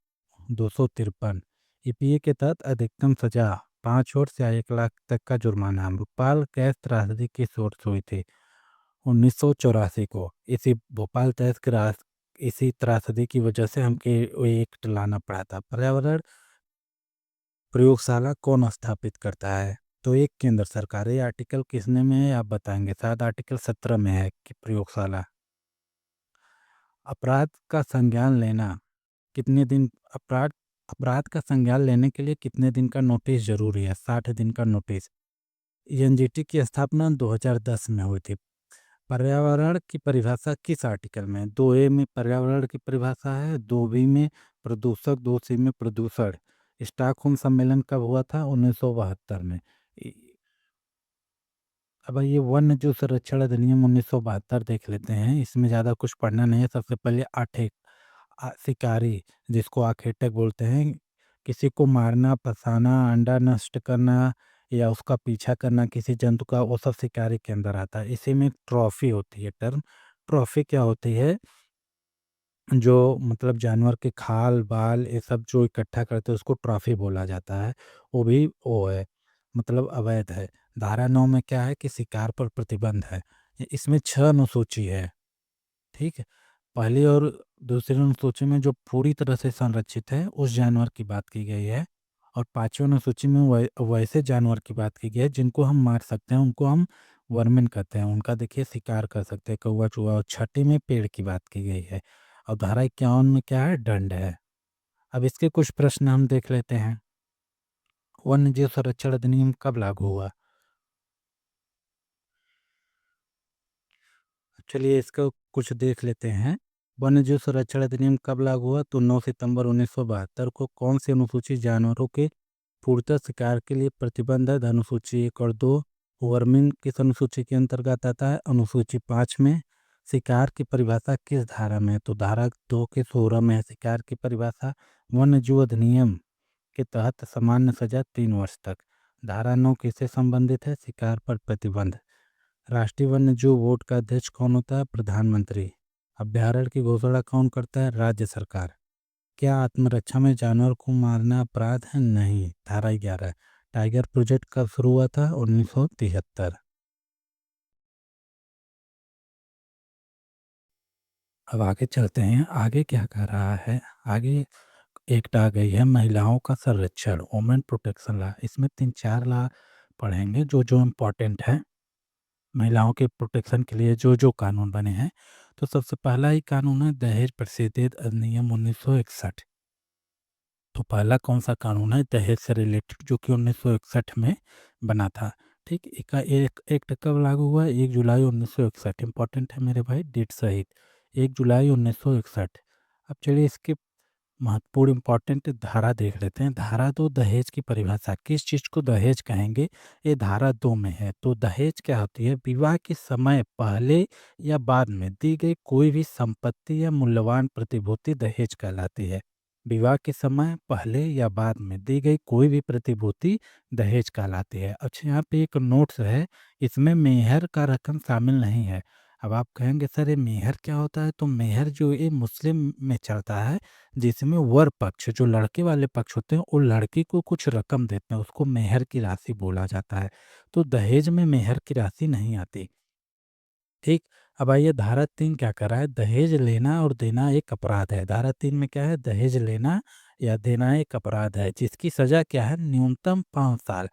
253। ईपीए के तहत अधिकतम सजा 5 वर्ष या 1 लाख तक का जुर्माना। भोपाल गैस त्रासदी किस वर्ष हुई थी? 1984 को। इसी त्रासदी की वजह से हमके वो एक्ट लाना पड़ा था। पर्यावरण प्रयोगशाला कौन स्थापित करता है? तो एक केंद्र सरकार है। ये आर्टिकल किसने में है आप बताएंगे? शायद आर्टिकल 17 में है कि प्रयोगशाला। अपराध का संज्ञान लेना कितने दिन? अपराध अपराध का संज्ञान लेने के लिए कितने दिन का नोटिस जरूरी है? 60 दिन का नोटिस। एनजीटी की स्थापना 2010 में हुई थी। पर्यावरण की परिभाषा किस आर्टिकल में? 2A में पर्यावरण की परिभाषा है, 2B में प्रदूषक, 2C में प्रदूषण। स्टॉकहोम सम्मेलन कब हुआ था? 1972 में। इ- अब ये वन्य जीव संरक्षण अधिनियम 1972 देख लेते हैं। इसमें ज़्यादा कुछ पढ़ना नहीं है। सबसे पहले आठे शिकारी जिसको आखेटक बोलते हैं, किसी को मारना, फंसाना, अंडा नष्ट करना या उसका पीछा करना किसी जंतु का, वो सब शिकारी के अंदर आता है। इसी में ट्रॉफी होती है। टर्म ट्रॉफी क्या होती है? जो मतलब जानवर के खाल, बाल ये सब जो इकट्ठा करते हैं उसको ट्रॉफी बोला जाता है, वो भी वो है, मतलब अवैध है। धारा 9 में क्या है कि शिकार पर प्रतिबंध है। इसमें 6 अनुसूची है, ठीक है? पहली और दूसरी अनुसूची में जो पूरी तरह से संरक्षित है, उस जानवर की बात की गई है, और 5वीं अनुसूची में वैसे जानवर की बात की गई है जिनको हम मार सकते हैं, उनको हम वर्मिन कहते हैं, उनका देखिए शिकार कर सकते हैं, कौवा-चूहा। और छठी में पेड़ की बात की गई है, और धारा 51 में क्या है, दंड है। अब इसके कुछ प्रश्न हम देख लेते हैं। वन्यजीव संरक्षण अधिनियम कब लागू हुआ? चलिए इसका कुछ देख लेते हैं। वन्यजीव संरक्षण अधिनियम कब लागू हुआ? तो 9 सितंबर 1972 को। कौन सी अनुसूची जानवरों के पूर्णतः शिकार के लिए प्रतिबंध है? अनुसूची 1 और 2। वर्मिंग किस अनुसूची के अंतर्गत आता है? अनुसूची 5 में। शिकार की परिभाषा किस धारा में है? तो धारा 2 के 16 में है शिकार की परिभाषा। वन्य जीव अधिनियम के तहत सामान्य सजा 3 वर्ष तक। धारा 9 किससे संबंधित है? शिकार पर प्रतिबंध। राष्ट्रीय वन्य जीव बोर्ड का अध्यक्ष कौन होता है? प्रधानमंत्री। अभ्यारण्य की घोषणा कौन करता है? राज्य सरकार। क्या आत्मरक्षा में जानवर को मारना अपराध है? नहीं। धारा 11। टाइगर प्रोजेक्ट कब शुरू हुआ था? 1973। अब आगे चलते हैं, आगे क्या कह रहा है। आगे एक्ट आ गई है महिलाओं का संरक्षण, वुमेन प्रोटेक्शन लॉ। इसमें 3-4 लॉ पढ़ेंगे जो जो इम्पोर्टेंट है महिलाओं के प्रोटेक्शन के लिए, जो जो कानून बने हैं। तो सबसे पहला ही कानून है दहेज प्रतिषेध अधिनियम 1961। तो पहला कौन सा कानून है दहेज से रिलेटेड, जो कि 1961 में बना था, ठीक। एक एक्ट कब लागू हुआ? 1 जुलाई 1961। इंपॉर्टेंट है मेरे भाई, डेट सहित 1 जुलाई 1961। अब चलिए इसके महत्वपूर्ण इंपॉर्टेंट धारा देख लेते हैं। धारा 2, दहेज की परिभाषा। किस चीज़ को दहेज कहेंगे? ये धारा 2 में है। तो दहेज क्या होती है? विवाह के समय पहले या बाद में दी गई कोई भी संपत्ति या मूल्यवान प्रतिभूति दहेज कहलाती है। विवाह के समय पहले या बाद में दी गई कोई भी प्रतिभूति दहेज कहलाती है। अच्छा, यहाँ पे एक नोट्स है, इसमें मेहर का रकम शामिल नहीं है। अब आप कहेंगे सर ये मेहर क्या होता है? तो मेहर जो ये मुस्लिम में चलता है, जिसमें वर पक्ष जो लड़के वाले पक्ष होते हैं वो लड़की को कुछ रकम देते हैं, उसको मेहर की राशि बोला जाता है। तो दहेज में मेहर की राशि नहीं आती, ठीक। अब आइए धारा 3 क्या कर रहा है? दहेज लेना और देना एक अपराध है। धारा 3 में क्या है? दहेज लेना या देना एक अपराध है, जिसकी सजा क्या है? न्यूनतम 5 साल।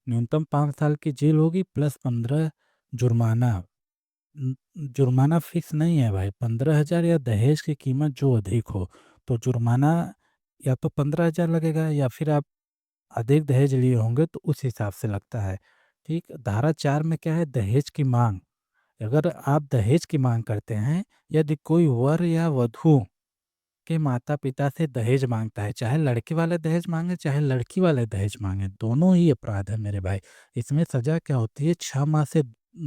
न्यूनतम 5 साल की जेल होगी प्लस 15 जुर्माना। जुर्माना फिक्स नहीं है भाई, 15,000 या दहेज की कीमत जो अधिक हो, तो जुर्माना या तो 15,000 लगेगा, या फिर आप अधिक दहेज लिए होंगे तो उस हिसाब से लगता है, ठीक। धारा 4 में क्या है? दहेज की मांग। अगर आप दहेज की मांग करते हैं, यदि कोई वर या वधू के माता पिता से दहेज मांगता है, चाहे लड़के वाले दहेज मांगे चाहे लड़की वाले दहेज मांगे, दोनों ही अपराध है मेरे भाई। इसमें सजा क्या होती है? 6 माह से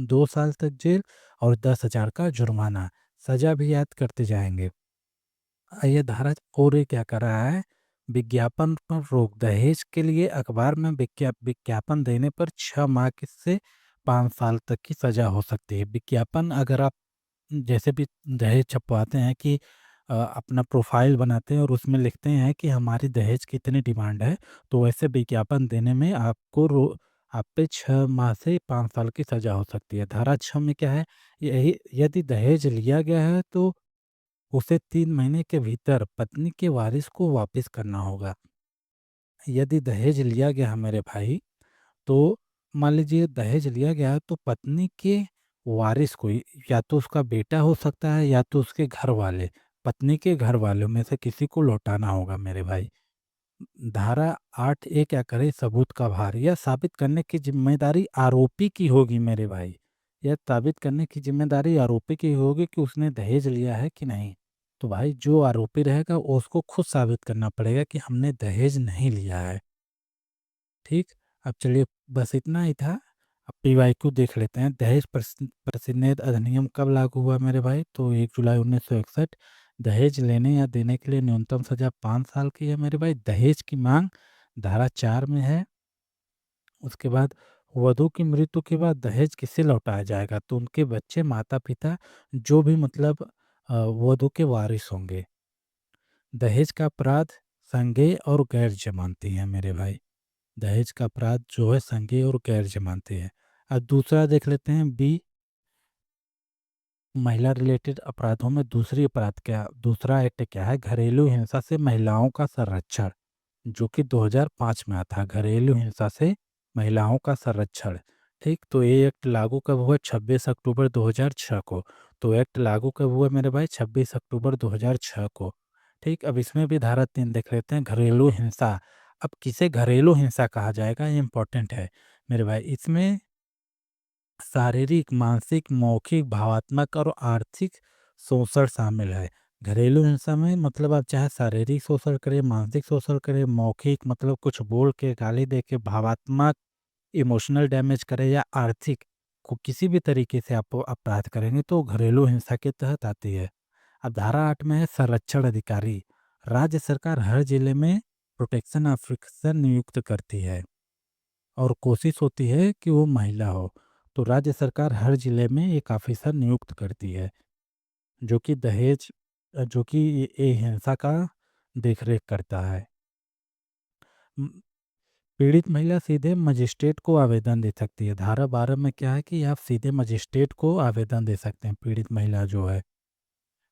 2 साल तक जेल और 10,000 का जुर्माना। सजा भी याद करते जाएंगे। ये धारा और ये क्या कर रहा है? विज्ञापन पर रोक। दहेज के लिए अखबार में विज्ञापन देने पर 6 माह की से 5 साल तक की सजा हो सकती है। विज्ञापन अगर आप जैसे भी दहेज छपवाते हैं कि अपना प्रोफाइल बनाते हैं और उसमें लिखते हैं कि हमारी दहेज की इतनी डिमांड है, तो वैसे विज्ञापन देने में आपको आप पे 6 माह से 5 साल की सजा हो सकती है। धारा 6 में क्या है? यही, यदि दहेज लिया गया है तो उसे 3 महीने के भीतर पत्नी के वारिस को वापस करना होगा। यदि दहेज लिया गया है मेरे भाई, तो मान लीजिए दहेज लिया गया है तो पत्नी के वारिस को, या तो उसका बेटा हो सकता है या तो उसके घर वाले, पत्नी के घर वालों में से किसी को लौटाना होगा मेरे भाई। धारा 8 ए क्या करे? सबूत का भार। यह साबित करने की जिम्मेदारी आरोपी की होगी मेरे भाई। यह साबित करने की जिम्मेदारी आरोपी की होगी कि उसने दहेज लिया है कि नहीं। तो भाई जो आरोपी रहेगा वो उसको खुद साबित करना पड़ेगा कि हमने दहेज नहीं लिया है, ठीक। अब चलिए, बस इतना ही था। अब पीवाईक्यू देख लेते हैं। दहेज प्रतिनिधि अधिनियम कब लागू हुआ मेरे भाई? तो 1 जुलाई 1961। दहेज लेने या देने के लिए न्यूनतम सजा 5 साल की है मेरे भाई। दहेज की मांग धारा 4 में है। उसके बाद वधू की मृत्यु के बाद दहेज किसे लौटाया जाएगा? तो उनके बच्चे, माता पिता, जो भी मतलब वधू के वारिस होंगे। दहेज का अपराध संज्ञेय और गैर जमानती है मेरे भाई। दहेज का अपराध जो है संज्ञेय और गैर जमानती है। अब दूसरा देख लेते हैं बी, महिला रिलेटेड अपराधों में दूसरी अपराध क्या, दूसरा एक्ट क्या है, घरेलू हिंसा से महिलाओं का संरक्षण, जो कि 2005 में आता है, घरेलू हिंसा से महिलाओं का संरक्षण। ठीक, तो ये एक्ट लागू कब हुआ, 26 अक्टूबर 2006 को। तो एक्ट लागू कब हुआ मेरे भाई, 26 अक्टूबर 2006 को। ठीक, अब इसमें भी धारा 3 देख लेते हैं, घरेलू हिंसा। अब किसे घरेलू हिंसा कहा जाएगा, ये इंपॉर्टेंट है मेरे भाई। इसमें शारीरिक, मानसिक, मौखिक, भावात्मक और आर्थिक शोषण शामिल है। घरेलू हिंसा में मतलब आप चाहे शारीरिक शोषण करें, मानसिक शोषण करें, मौखिक मतलब कुछ बोल के, गाली दे के, भावात्मक इमोशनल डैमेज करें, या आर्थिक को किसी भी तरीके से आप अपराध करेंगे तो घरेलू हिंसा के तहत आती है। अब धारा 8 में है संरक्षण अधिकारी। राज्य सरकार हर जिले में प्रोटेक्शन ऑफिसर नियुक्त करती है और कोशिश होती है कि वो महिला हो। तो राज्य सरकार हर जिले में एक ऑफिसर नियुक्त करती है जो कि दहेज जो कि ये हिंसा का देखरेख करता है। म, पीड़ित महिला सीधे मजिस्ट्रेट को आवेदन दे सकती है। धारा 12 में क्या है कि आप सीधे मजिस्ट्रेट को आवेदन दे सकते हैं, पीड़ित महिला जो है।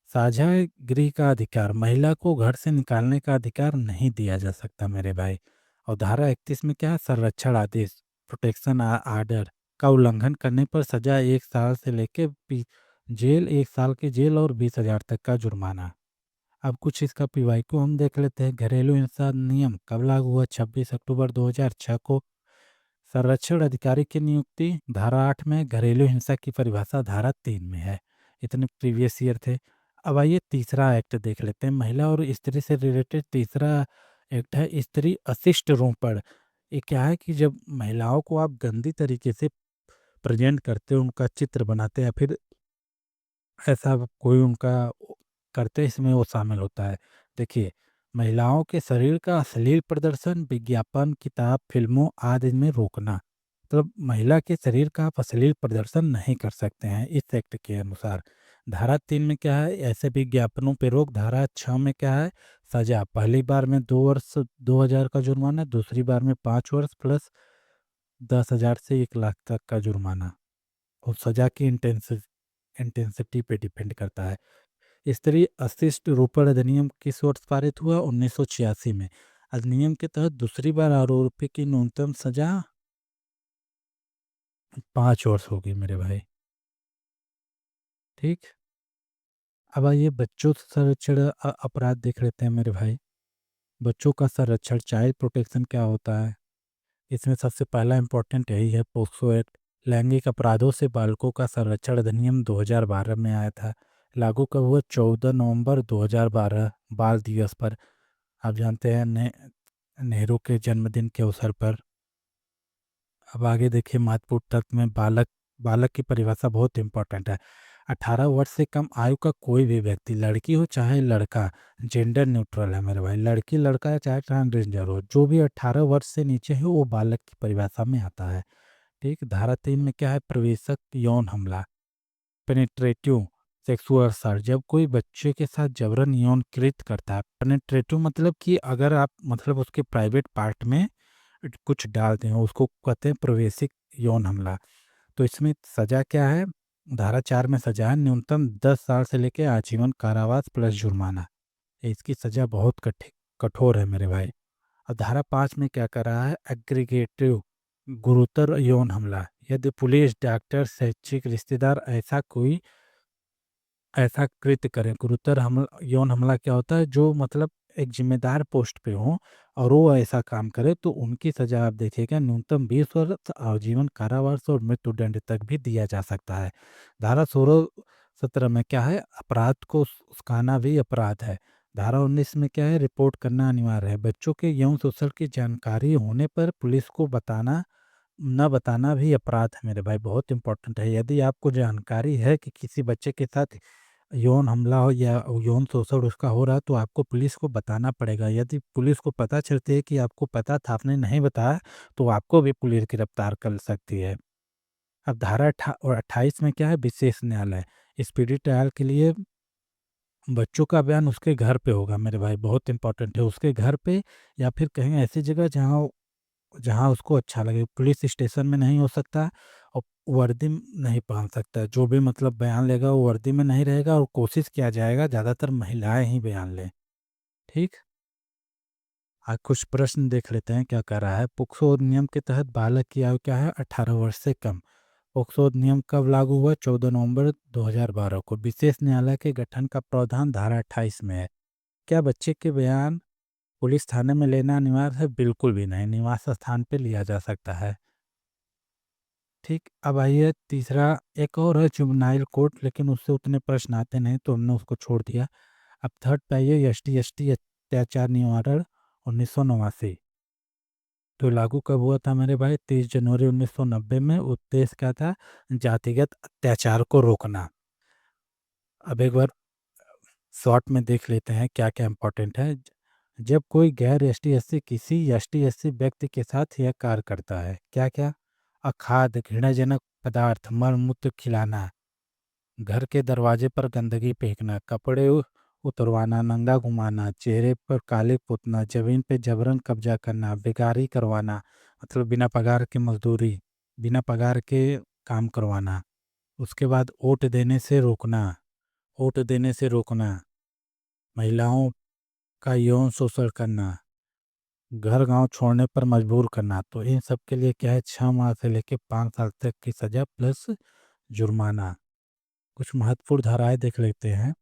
साझा गृह का अधिकार, महिला को घर से निकालने का अधिकार नहीं दिया जा सकता मेरे भाई। और धारा 31 में क्या है, संरक्षण आदेश, प्रोटेक्शन आर्डर का उल्लंघन करने पर सजा 1 साल से लेके जेल, 1 साल की जेल और 20,000 तक का जुर्माना। अब कुछ इसका पीवाई को हम देख लेते हैं। घरेलू हिंसा नियम कब लागू हुआ, 26 अक्टूबर 2006 को। संरक्षण अधिकारी की नियुक्ति धारा 8 में, घरेलू हिंसा की परिभाषा धारा 3 में है। इतने प्रीवियस ईयर थे। अब आइए तीसरा एक्ट देख लेते हैं, महिला और स्त्री से रिलेटेड तीसरा एक्ट है स्त्री अशिष्ट रोपण। ये क्या है कि जब महिलाओं को आप गंदी तरीके से प्रेजेंट करते हो, उनका चित्र बनाते हैं, फिर ऐसा कोई उनका करते, इसमें वो शामिल होता है। देखिए, महिलाओं के शरीर का अश्लील प्रदर्शन विज्ञापन, किताब, फिल्मों आदि में रोकना। मतलब महिला के शरीर का आप अश्लील प्रदर्शन नहीं कर सकते हैं इस एक्ट के अनुसार। धारा 3 में क्या है, ऐसे विज्ञापनों पर रोक। धारा 6 में क्या है, सजा, पहली बार में 2 वर्ष 2,000 का जुर्माना, दूसरी बार में 5 वर्ष प्लस 10,000 से 1 लाख तक का जुर्माना। और सजा की इंटेंसिटी पे डिपेंड करता है। स्त्री अशिष्ट रोपण अधिनियम किस वर्ष पारित हुआ, 1986 में। अधिनियम के तहत दूसरी बार आरोपी की न्यूनतम सजा 5 वर्ष होगी मेरे भाई। ठीक, अब आइए बच्चों से संरक्षण अपराध देख लेते हैं मेरे भाई। बच्चों का संरक्षण, चाइल्ड प्रोटेक्शन क्या होता है। इसमें सबसे पहला इंपॉर्टेंट यही है, पोक्सो एक्ट। लैंगिक अपराधों से बालकों का संरक्षण अधिनियम 2012 में आया था। लागू कब हुआ, 14 नवंबर 2012, बाल दिवस पर। आप जानते हैं नेहरू के जन्मदिन के अवसर पर। अब आगे देखिए, महत्वपूर्ण तत्व में बालक, बालक की परिभाषा बहुत इंपॉर्टेंट है। 18 वर्ष से कम आयु का कोई भी व्यक्ति, लड़की हो चाहे लड़का, जेंडर न्यूट्रल है मेरे भाई, लड़की लड़का है चाहे ट्रांसजेंडर हो, जो भी 18 वर्ष से नीचे है वो बालक की परिभाषा में आता है। ठीक, धारा 3 में क्या है, प्रवेशक यौन हमला, पेनिट्रेटिव सेक्सुअल असर, जब कोई बच्चे के साथ जबरन यौन कृत करता है। पेनिट्रेटिव मतलब कि अगर आप मतलब उसके प्राइवेट पार्ट में कुछ डाल दें, उसको कहते हैं प्रवेशिक यौन हमला। तो इसमें सजा क्या है, धारा 4 में सजा है न्यूनतम 10 साल से लेकर आजीवन कारावास प्लस जुर्माना। इसकी सजा बहुत कठोर है मेरे भाई। और धारा 5 में क्या कर रहा है, एग्रीगेटिव गुरुतर यौन हमला, यदि पुलिस, डॉक्टर, शैक्षिक रिश्तेदार ऐसा कृत्य करें। गुरुतर हमला, यौन हमला क्या होता है, जो मतलब एक जिम्मेदार पोस्ट पे हो और वो ऐसा काम करे तो उनकी सजा आप देखिएगा न्यूनतम 20 वर्ष आजीवन कारावास और मृत्युदंड तक भी दिया जा सकता है। धारा 16-17 में क्या है, अपराध को उस्काना भी अपराध है। धारा 19 में क्या है, रिपोर्ट करना अनिवार्य है। बच्चों के यौन शोषण की जानकारी होने पर पुलिस को बताना न बताना भी अपराध है मेरे भाई, बहुत इंपॉर्टेंट है। यदि आपको जानकारी है कि किसी बच्चे के साथ यौन हमला हो या यौन शोषण उसका हो रहा है तो आपको पुलिस को बताना पड़ेगा। यदि पुलिस को पता चलती है कि आपको पता था, आपने नहीं बताया, तो आपको भी पुलिस गिरफ्तार कर सकती है। अब धारा 28 में क्या है, विशेष न्यायालय, स्पीडी ट्रायल के लिए बच्चों का बयान उसके घर पे होगा मेरे भाई, बहुत इंपॉर्टेंट है, उसके घर पे या फिर कहीं ऐसी जगह जहाँ जहाँ उसको अच्छा लगे। पुलिस स्टेशन में नहीं हो सकता और वर्दी नहीं पहन सकता। जो भी मतलब बयान लेगा वो वर्दी में नहीं रहेगा और कोशिश किया जाएगा ज़्यादातर महिलाएं ही बयान लें। ठीक। आज कुछ प्रश्न देख लेते हैं क्या कर रहा है। पोक्सो अधिनियम के तहत बालक की आयु क्या है? 18 वर्ष से कम। पोक्सो अधिनियम कब लागू हुआ? 14 नवंबर 2012 को। विशेष न्यायालय के गठन का प्रावधान धारा 28 में है। क्या बच्चे के बयान पुलिस थाने में लेना अनिवार्य है? बिल्कुल भी नहीं, निवास स्थान पे लिया जा सकता है। ठीक। अब आइए तीसरा, एक और है जुवेनाइल कोर्ट, लेकिन उससे उतने प्रश्न आते नहीं तो हमने उसको छोड़ दिया। अब थर्ड पे आइए, एसटी अत्याचार निवारण 1989। तो लागू कब हुआ था मेरे भाई? 30 जनवरी 1990 में। उद्देश्य क्या था? जातिगत अत्याचार को रोकना। अब एक बार शॉर्ट में देख लेते हैं क्या क्या इंपॉर्टेंट है। जब कोई गैर एसटी एससी किसी एसटी एससी व्यक्ति के साथ यह कार्य करता है, क्या क्या? अखाद्य घृणाजनक पदार्थ मल मूत्र खिलाना, घर के दरवाजे पर गंदगी फेंकना, कपड़े उतरवाना, नंगा घुमाना, चेहरे पर काले पोतना, जमीन पे जबरन कब्जा करना, बेगारी करवाना, मतलब बिना पगार की मजदूरी, बिना पगार के काम करवाना। उसके बाद वोट देने से रोकना, वोट देने से रोकना, महिलाओं का यौन शोषण करना, घर गांव छोड़ने पर मजबूर करना। तो इन सब के लिए क्या है? 6 माह से लेकर 5 साल तक की सजा प्लस जुर्माना। कुछ महत्वपूर्ण धाराएं देख लेते हैं।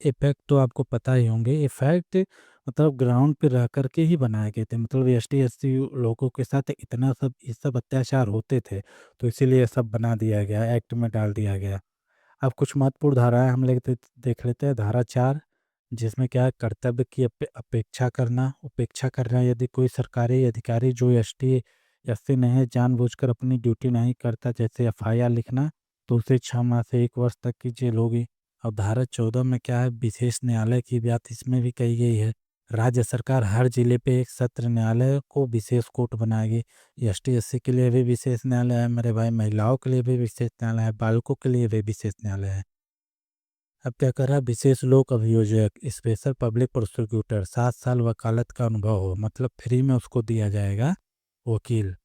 इफेक्ट तो आपको पता ही होंगे। इफेक्ट मतलब ग्राउंड पे रह करके ही बनाए गए थे, मतलब एस टी एस सी लोगों के साथ इतना सब ये सब अत्याचार होते थे, तो इसीलिए ये सब बना दिया गया, एक्ट में डाल दिया गया। अब कुछ महत्वपूर्ण धाराएं हम देख लेते हैं। धारा 4, जिसमें क्या है? कर्तव्य की अपेक्षा करना, उपेक्षा करना। यदि कोई सरकारी अधिकारी जो एस टी एस सी नहीं है जानबूझकर अपनी ड्यूटी नहीं करता, जैसे एफआईआर लिखना, तो उसे 6 माह से 1 वर्ष तक की जेल होगी। और धारा 14 में क्या है? विशेष न्यायालय की बात इसमें भी कही गई है। राज्य सरकार हर जिले पे एक सत्र न्यायालय को विशेष कोर्ट बनाएगी। एस टी एस सी के लिए भी विशेष न्यायालय है मेरे भाई, महिलाओं के लिए भी विशेष न्यायालय है, बालकों के लिए भी विशेष न्यायालय है। अब क्या कर रहा है? विशेष लोक अभियोजक, स्पेशल पब्लिक प्रोसिक्यूटर, 7 साल वकालत का अनुभव हो, मतलब फ्री में उसको दिया जाएगा वकील।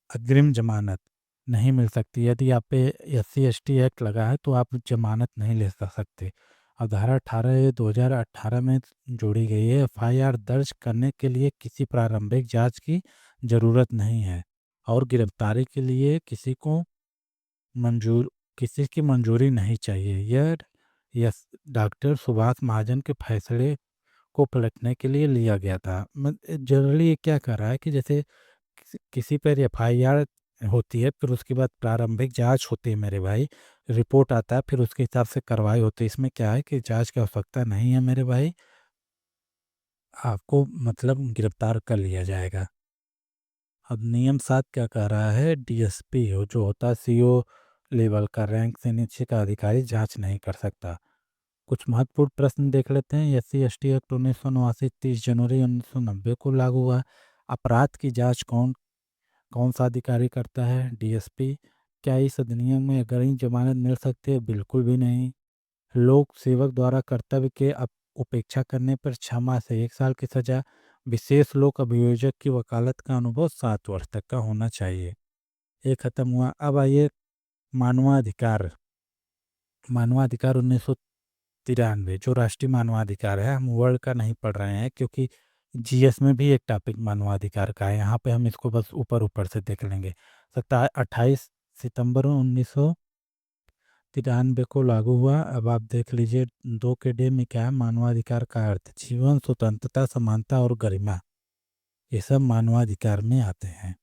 अग्रिम जमानत नहीं मिल सकती। यदि आप पे S C S T act लगा है तो आप जमानत नहीं ले सकते। और धारा 18 2018 में जोड़ी गई है। एफआईआर दर्ज करने के लिए किसी प्रारंभिक जांच की जरूरत नहीं है और गिरफ्तारी के लिए मंजूर किसी की मंजूरी नहीं चाहिए। यह डॉक्टर सुभाष महाजन के फैसले को पलटने के लिए लिया गया था। जनरली ये क्या कर रहा है कि जैसे किसी पर एफआईआर होती है, फिर उसके बाद प्रारंभिक जांच होती है मेरे भाई, रिपोर्ट आता है, फिर उसके हिसाब से कार्रवाई होती है। इसमें क्या है कि जांच की आवश्यकता नहीं है मेरे भाई, आपको मतलब गिरफ्तार कर लिया जाएगा। अब नियम 7 क्या कह रहा है? डीएसपी हो जो होता है सीओ लेवल का, रैंक से नीचे का अधिकारी जांच नहीं कर सकता। कुछ महत्वपूर्ण प्रश्न देख लेते हैं। S C S T act 1989 30 जनवरी 1990 को लागू हुआ। अपराध की जांच कौन कौन सा अधिकारी करता है? डीएसपी। क्या इस अधिनियम में अग्रिम जमानत मिल सकती है? बिल्कुल भी नहीं। लोक सेवक द्वारा कर्तव्य के उपेक्षा करने पर 6 माह से 1 साल की सजा। विशेष लोक अभियोजक की वकालत का अनुभव 7 वर्ष तक का होना चाहिए। ये खत्म हुआ। अब आइए मानवाधिकार। मानवाधिकार 1993, जो राष्ट्रीय मानवाधिकार है, हम वर्ल्ड का नहीं पढ़ रहे हैं क्योंकि जीएस में भी एक टॉपिक मानवाधिकार का है, यहाँ पे हम इसको बस ऊपर ऊपर से देख लेंगे। 28 सितंबर 1993 को लागू हुआ। अब आप देख लीजिए 2 के में क्या है? मानवाधिकार का अर्थ जीवन, स्वतंत्रता, समानता और गरिमा, ये सब मानवाधिकार में आते हैं।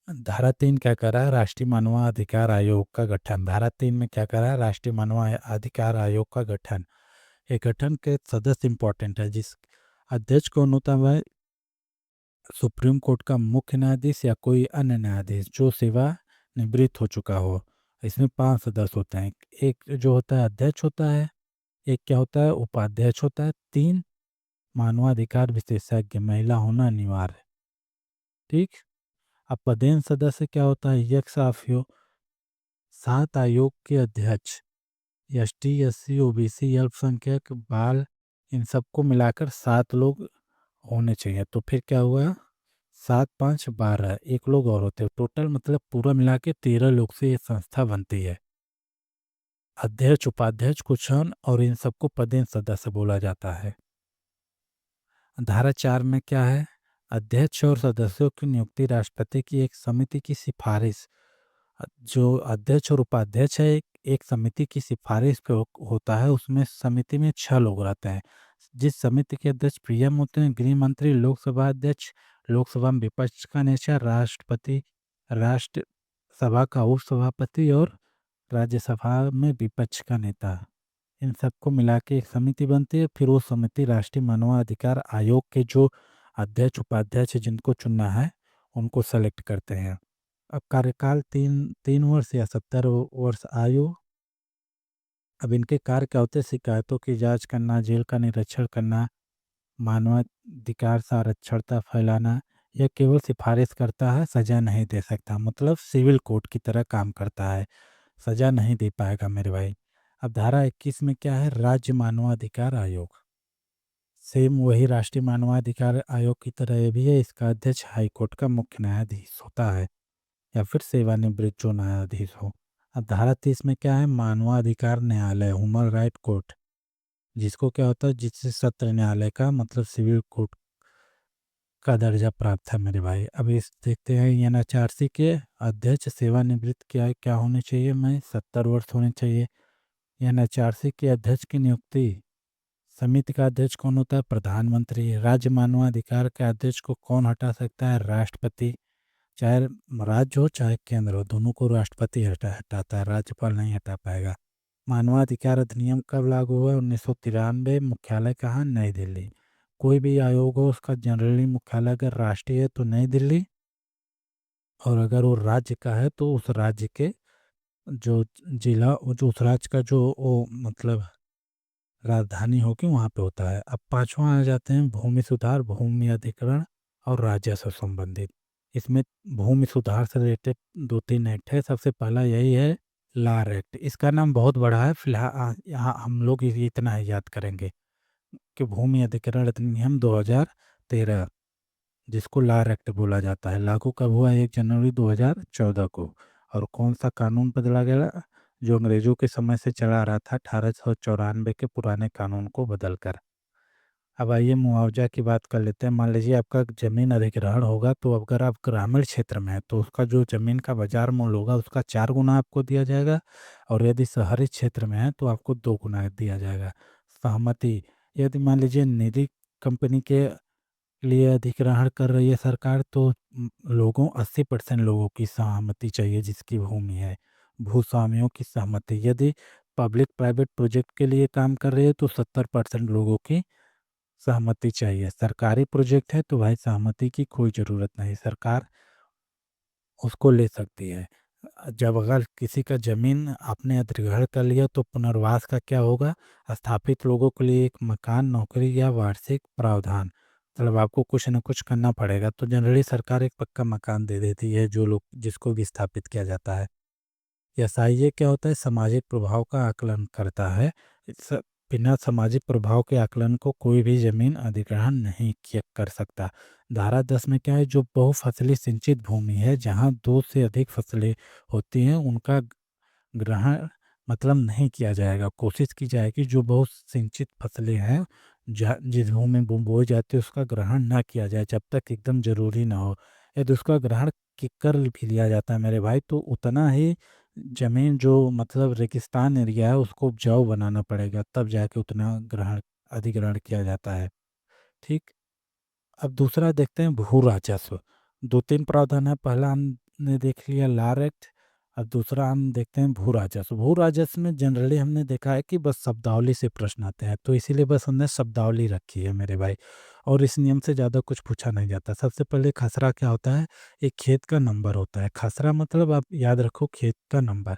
धारा 3 क्या कर रहा है? राष्ट्रीय मानवाधिकार आयोग का गठन। धारा 3 में क्या कर रहा है? राष्ट्रीय मानवाधिकार आयोग का गठन। ये गठन के सदस्य इंपॉर्टेंट है। जिस अध्यक्ष कौन होता है? सुप्रीम कोर्ट का मुख्य न्यायाधीश या कोई अन्य न्यायाधीश जो सेवा निवृत्त हो चुका हो। इसमें 5 सदस्य होते हैं। एक जो होता है अध्यक्ष होता है, एक क्या होता है? उपाध्यक्ष होता है, 3 मानवाधिकार विशेषज्ञ, महिला होना अनिवार्य है। ठीक। अब पदेन सदस्य क्या होता है? X officio. 7 आयोग के अध्यक्ष एसटी, एससी, ओबीसी, अल्पसंख्यक, बाल, इन सबको मिलाकर 7 लोग होने चाहिए। तो फिर क्या हुआ, 7 5 12, एक लोग और होते हैं टोटल, मतलब पूरा मिला के 13 लोग से ये संस्था बनती है। अध्यक्ष, उपाध्यक्ष, कुशन और इन सबको पदेन सदस्य बोला जाता है। धारा 4 में क्या है, अध्यक्ष और सदस्यों की नियुक्ति राष्ट्रपति की एक समिति की सिफारिश, जो अध्यक्ष और उपाध्यक्ष है एक समिति की सिफारिश पे होता है। उसमें समिति में 6 लोग रहते हैं। जिस समिति के अध्यक्ष पीएम होते हैं, गृह मंत्री, लोकसभा अध्यक्ष, लोकसभा में विपक्ष का नेता, राष्ट्रपति, राष्ट्रसभा का उपसभापति और राज्यसभा में विपक्ष का नेता, इन सबको मिला के एक समिति बनती है। फिर वो समिति राष्ट्रीय मानवाधिकार आयोग के जो अध्यक्ष उपाध्यक्ष जिनको चुनना है उनको सेलेक्ट करते हैं। अब कार्यकाल 3 वर्ष या 70 वर्ष आयु। अब इनके कार्य क्या होते हैं, शिकायतों की जांच करना, जेल का निरीक्षण करना, मानवाधिकार साक्षरता फैलाना। यह केवल सिफारिश करता है, सजा नहीं दे सकता, मतलब सिविल कोर्ट की तरह काम करता है, सजा नहीं दे पाएगा मेरे भाई। अब धारा 21 में क्या है, राज्य मानवाधिकार आयोग, सेम वही राष्ट्रीय मानवाधिकार आयोग की तरह ये भी है। इसका अध्यक्ष हाईकोर्ट का मुख्य न्यायाधीश होता है या फिर सेवानिवृत्त जो न्यायाधीश हो। अब धारा 30 में क्या है, मानवाधिकार न्यायालय, ह्यूमन राइट कोर्ट, जिसको क्या होता है, जिससे सत्र न्यायालय का मतलब सिविल कोर्ट का दर्जा प्राप्त है मेरे भाई। अब इस देखते हैं एनएचआरसी के अध्यक्ष सेवानिवृत्त क्या क्या होने चाहिए, मैं 70 वर्ष होने चाहिए। एनएचआरसी के अध्यक्ष की नियुक्ति, समिति का अध्यक्ष कौन होता है, प्रधानमंत्री। राज्य मानवाधिकार के अध्यक्ष को कौन हटा सकता है, राष्ट्रपति। चाहे राज्य हो चाहे केंद्र हो, दोनों को राष्ट्रपति हटाता है, राज्यपाल नहीं हटा पाएगा। मानवाधिकार अधिनियम कब लागू हुआ, 1993। मुख्यालय कहाँ, नई दिल्ली। कोई भी आयोग हो उसका जनरली मुख्यालय अगर राष्ट्रीय है तो नई दिल्ली, और अगर वो राज्य का है तो उस राज्य के जो जिला, जो उस राज्य का जो वो मतलब राजधानी होगी वहाँ पे होता है। अब 5वां आ जाते हैं भूमि सुधार, भूमि अधिग्रहण और राजस्व संबंधित। इसमें भूमि सुधार से रिलेटेड 2-3 एक्ट है। सबसे पहला यही है लार एक्ट। इसका नाम बहुत बड़ा है, फिलहाल यहाँ हम लोग इतना ही याद करेंगे कि भूमि अधिग्रहण अधिनियम 2013, जिसको लार एक्ट बोला जाता है, लागू कब हुआ, 1 जनवरी 2014 को। और कौन सा कानून बदला गया, जो अंग्रेजों के समय से चला आ रहा था, 1894 के पुराने कानून को बदलकर। अब आइए मुआवजा की बात कर लेते हैं। मान लीजिए आपका ज़मीन अधिग्रहण होगा, तो अगर आप ग्रामीण क्षेत्र में हैं तो उसका जो ज़मीन का बाजार मूल्य होगा उसका 4 गुना आपको दिया जाएगा, और यदि शहरी क्षेत्र में है तो आपको 2 गुना दिया जाएगा। सहमति, यदि मान लीजिए निजी कंपनी के लिए अधिग्रहण कर रही है सरकार, तो लोगों 80% लोगों की सहमति चाहिए जिसकी भूमि है। भूस्वामियों की सहमति, यदि पब्लिक प्राइवेट प्रोजेक्ट के लिए काम कर रही है तो 70% लोगों की सहमति चाहिए। सरकारी प्रोजेक्ट है तो भाई सहमति की कोई ज़रूरत नहीं, सरकार उसको ले सकती है। जब अगर किसी का ज़मीन आपने अधिग्रहण कर लिया तो पुनर्वास का क्या होगा, स्थापित लोगों के लिए एक मकान, नौकरी या वार्षिक प्रावधान, मतलब आपको कुछ न कुछ करना पड़ेगा। तो जनरली सरकार एक पक्का मकान दे देती है जो लोग जिसको भी स्थापित किया जाता है। एसआईए क्या होता है, सामाजिक प्रभाव का आकलन करता है। इस बिना सामाजिक प्रभाव के आकलन को कोई भी जमीन अधिग्रहण नहीं किया कर सकता। धारा 10 में क्या है, जो बहुफसली सिंचित भूमि है जहां 2 से अधिक फसलें होती हैं उनका ग्रहण मतलब नहीं किया जाएगा। कोशिश की जाएगी जो बहुत सिंचित फसलें हैं जिस भूमि में बोई जाती है उसका ग्रहण ना किया जाए जब तक एकदम ज़रूरी ना हो। यदि उसका ग्रहण कर भी लिया जाता है मेरे भाई, तो उतना ही ज़मीन जो मतलब रेगिस्तान एरिया है उसको उपजाऊ बनाना पड़ेगा, तब जाके उतना ग्रहण अधिग्रहण किया जाता है। ठीक। अब दूसरा देखते हैं भू राजस्व। 2-3 प्रावधान है, पहला हमने देख लिया लार एक्ट। अब दूसरा हम देखते हैं भू राजस्व। भू राजस्व में जनरली हमने देखा है कि बस शब्दावली से प्रश्न आते हैं, तो इसीलिए बस हमने शब्दावली रखी है मेरे भाई, और इस नियम से ज़्यादा कुछ पूछा नहीं जाता। सबसे पहले खसरा क्या होता है, एक खेत का नंबर होता है। खसरा मतलब आप याद रखो खेत का नंबर।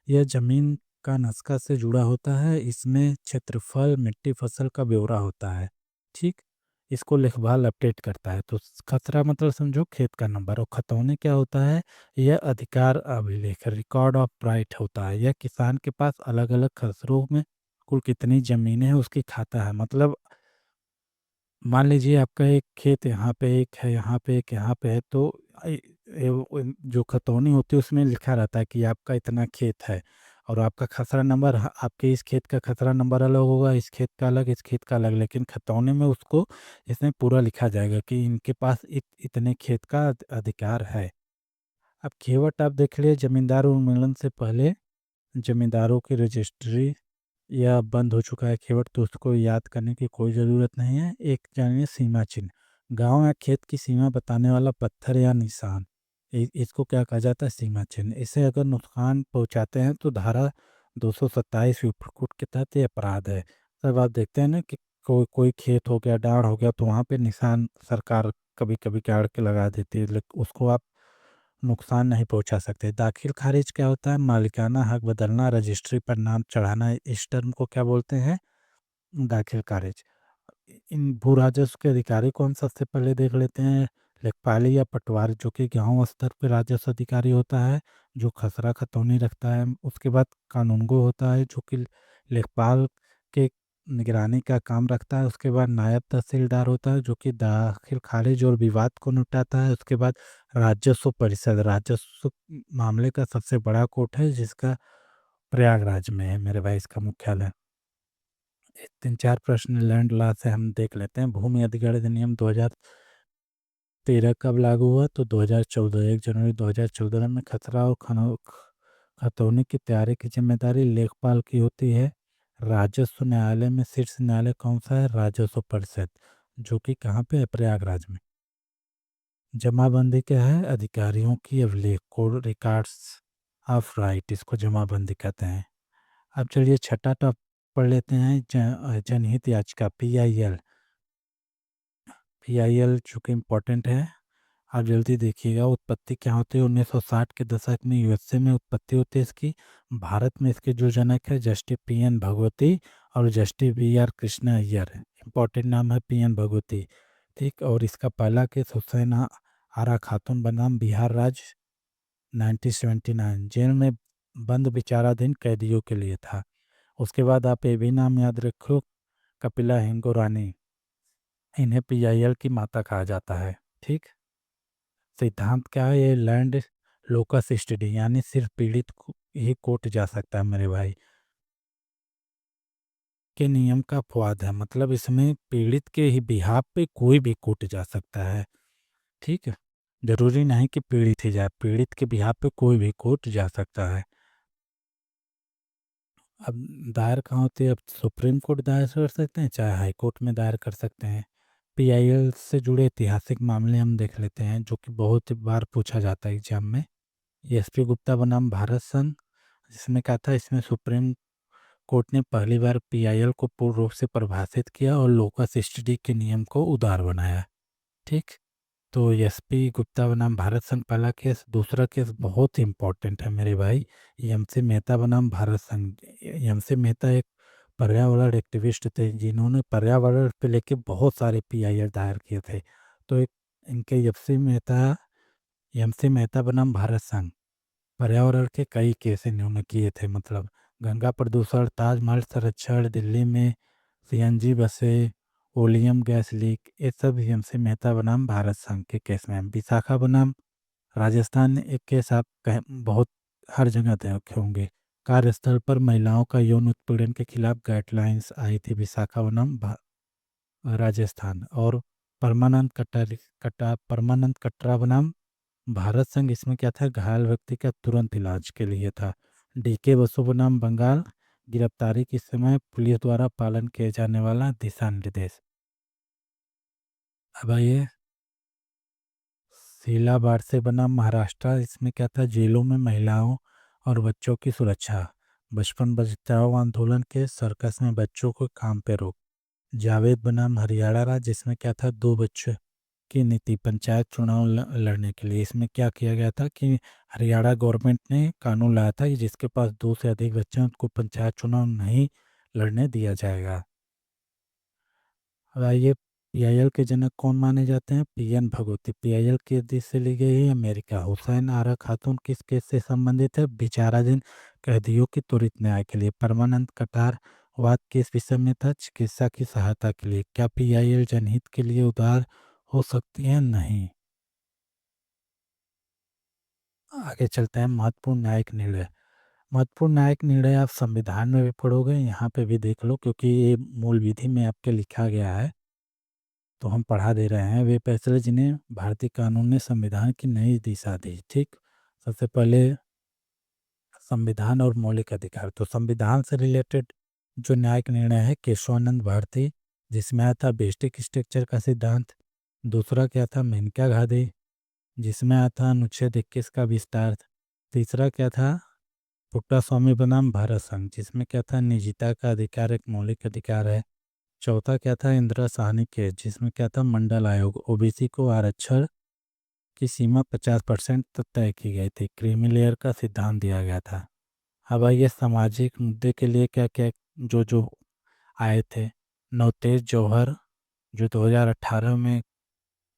यह जमीन का नस्खा से जुड़ा होता है, इसमें क्षेत्रफल, मिट्टी, फसल का ब्यौरा होता है। ठीक। इसको लिखवाल अपडेट करता है। तो खसरा मतलब समझो खेत का नंबर, और खतौनी क्या होता है? यह अधिकार अभिलेख रिकॉर्ड ऑफ राइट होता है। यह किसान के पास अलग अलग खसरों में कुल कितनी ज़मीनें हैं उसकी खाता है। मतलब मान लीजिए आपका एक खेत यहाँ पे एक है, यहाँ पे एक, यहाँ पे है, तो जो खतौनी होती है उसमें लिखा रहता है कि आपका इतना खेत है, और आपका खसरा नंबर आपके इस खेत का खसरा नंबर अलग होगा, इस खेत का अलग, इस खेत का अलग, लेकिन खतौनी में उसको इसमें पूरा लिखा जाएगा कि इनके पास इतने खेत का अधिकार है। अब केवट आप देख लिए, जमींदार उन्मूलन से पहले जमींदारों की रजिस्ट्री या बंद हो चुका है केवट, तो उसको याद करने की कोई ज़रूरत नहीं है। एक जानिए सीमा चिन्ह, गांव या खेत की सीमा बताने वाला पत्थर या निशान, इसको क्या कहा जाता है? सीमा चिन्ह। इसे अगर नुकसान पहुंचाते हैं तो धारा 227 विप्रकुट के तहत ये अपराध है। तब आप देखते हैं ना कि कोई कोई खेत हो गया, डाढ़ हो गया, तो वहाँ पे निशान सरकार कभी कभी गाड़ के लगा देती है, लेकिन उसको आप नुकसान नहीं पहुंचा सकते। दाखिल खारिज क्या होता है? मालिकाना हक बदलना, रजिस्ट्री पर नाम चढ़ाना, इस टर्म को क्या बोलते हैं? दाखिल खारिज। इन भू राजस्व के अधिकारी कौन सबसे पहले देख लेते हैं? लेखपाली या पटवारी, जो कि गांव स्तर पर राजस्व अधिकारी होता है, जो खसरा खतौनी रखता है। उसके बाद कानूनगो होता है, जो कि लेखपाल के निगरानी का काम रखता है। उसके बाद नायब तहसीलदार होता है, जो कि दाखिल खारिज और विवाद को निपटाता है। उसके बाद राजस्व परिषद, राजस्व मामले का सबसे बड़ा कोर्ट है, जिसका प्रयागराज में है मेरे भाई इसका मुख्यालय। 3-4 प्रश्न लैंड लॉ से हम देख लेते हैं। भूमि अधिग्रहण अधिनियम 2013 कब लागू हुआ? तो 2014, 1 जनवरी 2014 में। खसरा और खतौनी की तैयारी की जिम्मेदारी लेखपाल की होती है। राजस्व न्यायालय में शीर्ष न्यायालय कौन सा है? राजस्व परिषद, जो कि कहाँ पे है? प्रयागराज में। जमाबंदी क्या है? अधिकारियों की अभिलेख, कोड रिकॉर्ड्स ऑफ राइट, इसको जमाबंदी कहते हैं। अब चलिए छठा टॉप पढ़ लेते हैं, जनहित याचिका, PIL। PIL चूँकि इम्पोर्टेंट है, आप जल्दी देखिएगा। उत्पत्ति क्या होती है? 1960 के दशक में USA में उत्पत्ति होती है इसकी। भारत में इसके जो जनक है जस्टिस PN भगवती और जस्टिस BR कृष्णा अय्यर है। इम्पोर्टेंट नाम है PN भगवती, ठीक। और इसका पहला केस हुसैन आरा खातून बनाम बिहार राज्य 1979 जेल में बंद विचाराधीन कैदियों के लिए था। उसके बाद आप ये भी नाम याद रखो, कपिला हिंगोरानी, इन्हें PIL की माता कहा जाता है, ठीक। सिद्धांत क्या है? ये लैंड लोकस स्टडी, यानी सिर्फ पीड़ित को ही कोर्ट जा सकता है मेरे भाई, के नियम का अपवाद है। मतलब इसमें पीड़ित के ही बिहाफ पे कोई भी कोर्ट जा सकता है, ठीक है। जरूरी नहीं कि पीड़ित ही जाए, पीड़ित के बिहाफ पे कोई भी कोर्ट जा सकता है। अब दायर कहाँ होती है? अब सुप्रीम कोर्ट दायर कर सकते हैं, चाहे हाई कोर्ट में दायर कर सकते हैं। PIL से जुड़े ऐतिहासिक मामले हम देख लेते हैं, जो कि बहुत बार पूछा जाता है एग्जाम में। SP गुप्ता बनाम भारत संघ, जिसमें क्या था? इसमें सुप्रीम कोर्ट ने पहली बार PIL को पूर्ण रूप से परिभाषित किया और लोकस स्टडी के नियम को उदार बनाया, ठीक। तो SP गुप्ता बनाम भारत संघ पहला केस। दूसरा केस बहुत इंपॉर्टेंट है मेरे भाई, MC मेहता बनाम भारत संघ। MC मेहता एक पर्यावरण एक्टिविस्ट थे, जिन्होंने पर्यावरण पे लेके बहुत सारे PIL दायर किए थे। तो एक इनके MC मेहता बनाम भारत संघ, पर्यावरण के कई केस इन्होंने किए थे। मतलब गंगा प्रदूषण, ताजमहल संरक्षण, दिल्ली में CNG बसें, ओलियम गैस लीक, ये सब MC मेहता बनाम भारत संघ के केस में। विशाखा बनाम राजस्थान, एक केस आप बहुत हर जगह देखे होंगे। कार्यस्थल पर महिलाओं का यौन उत्पीड़न के खिलाफ गाइडलाइंस आई थी, विशाखा बनाम राजस्थान। और परमानंद कटरा बनाम भारत संघ, इसमें क्या था? घायल व्यक्ति का तुरंत इलाज के लिए था। DK बसु बनाम बंगाल, गिरफ्तारी के समय पुलिस द्वारा पालन किए जाने वाला दिशा निर्देश। अब आइए शीला बारसे बनाम महाराष्ट्र, इसमें क्या था? जेलों में महिलाओं और बच्चों की सुरक्षा, बचपन बचाओ आंदोलन के सर्कस में बच्चों को काम पे रोक। जावेद बनाम हरियाणा राज्य, जिसमें क्या था? 2 बच्चों की नीति, पंचायत चुनाव लड़ने के लिए। इसमें क्या किया गया था कि हरियाणा गवर्नमेंट ने कानून लाया था कि जिसके पास 2 से अधिक बच्चे हैं उनको पंचायत चुनाव नहीं लड़ने दिया जाएगा। अब आइए पीआईएल के जनक कौन माने जाते हैं? पीएन भगवती। पीआईएल किस देश से ली गई है? अमेरिका। हुसैन आरा खातून किस केस से संबंधित है? विचाराधीन कैदियों की त्वरित न्याय के लिए। परमानंद कटार वाद किस विषय में था? चिकित्सा की सहायता के लिए। क्या पीआईएल जनहित के लिए उदार हो सकती है? नहीं। आगे चलते हैं महत्वपूर्ण न्यायिक निर्णय। महत्वपूर्ण न्यायिक निर्णय आप संविधान में भी पढ़ोगे, यहाँ पे भी देख लो, क्योंकि ये मूल विधि में आपके लिखा गया है, तो हम पढ़ा दे रहे हैं। वे फैसले जिन्हें भारतीय कानून ने संविधान की नई दिशा दी। ठीक, सबसे पहले संविधान और मौलिक अधिकार। तो संविधान से रिलेटेड जो न्यायिक निर्णय है, केशवानंद भारती, जिसमें आया था बेस्टिक स्ट्रक्चर का सिद्धांत। दूसरा क्या था? मेनका गांधी, जिसमें आया था अनुच्छेद 21 का विस्तार। तीसरा क्या था? पुट्टा स्वामी बनाम भारत संघ, जिसमें क्या था? निजता का अधिकार एक मौलिक अधिकार है। चौथा क्या था? इंदिरा साहनी केस, जिसमें क्या था? मंडल आयोग, ओबीसी को आरक्षण की सीमा 50% तक तय की गई थी। क्रीमी लेयर का सिद्धांत दिया गया था। अब आइए सामाजिक मुद्दे के लिए क्या क्या जो जो आए थे। नवतेज जौहर, जो 2018 में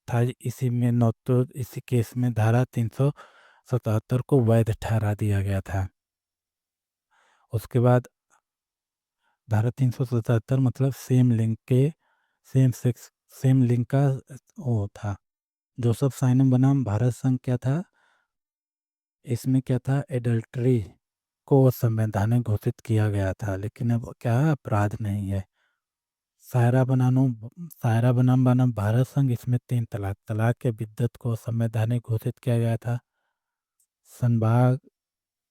था, इसी में नवतो इसी केस में धारा 377 को वैध ठहरा दिया गया था। उसके बाद धारा 377 मतलब सेम सेक्स सेम लिंग का वो था। जोसेफ साइमन बनाम भारत संघ क्या था? इसमें क्या था? एडल्ट्री को संवैधानिक घोषित किया गया था, लेकिन अब क्या है? अपराध नहीं है। सायरा बनाम भारत संघ, इसमें 3 तलाक तलाक के बिद्दत को संवैधानिक घोषित किया गया था। सनबाग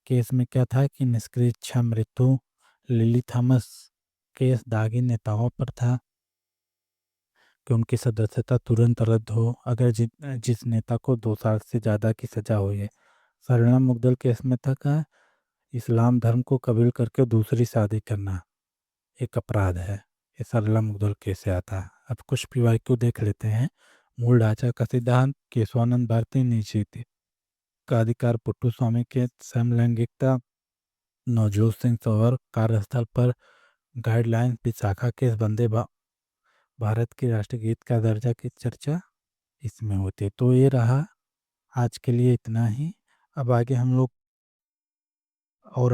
केस में क्या था कि निष्क्रिय इच्छा मृत्यु। लिली थॉमस केस दागी नेताओं पर था कि उनकी सदस्यता तुरंत रद्द हो अगर जिस नेता को 2 साल से ज़्यादा की सजा हुई है। सरना मुग्दल केस में था का इस्लाम धर्म को कबूल करके दूसरी शादी करना एक अपराध है। ये सरला मुग्दल केस से आता है। अब कुछ पीवाईक्यू देख लेते हैं। मूल ढांचा का सिद्धांत, केशवानंद भारती, निश्चित का अधिकार, पुट्टू स्वामी के समलैंगिकता, नवजोत सिंह सौर, कार्यस्थल पर गाइडलाइंस, विशाखा केस, भारत के राष्ट्रगीत का दर्जा की चर्चा इसमें होती है। तो ये रहा आज के लिए इतना ही। अब आगे हम लोग और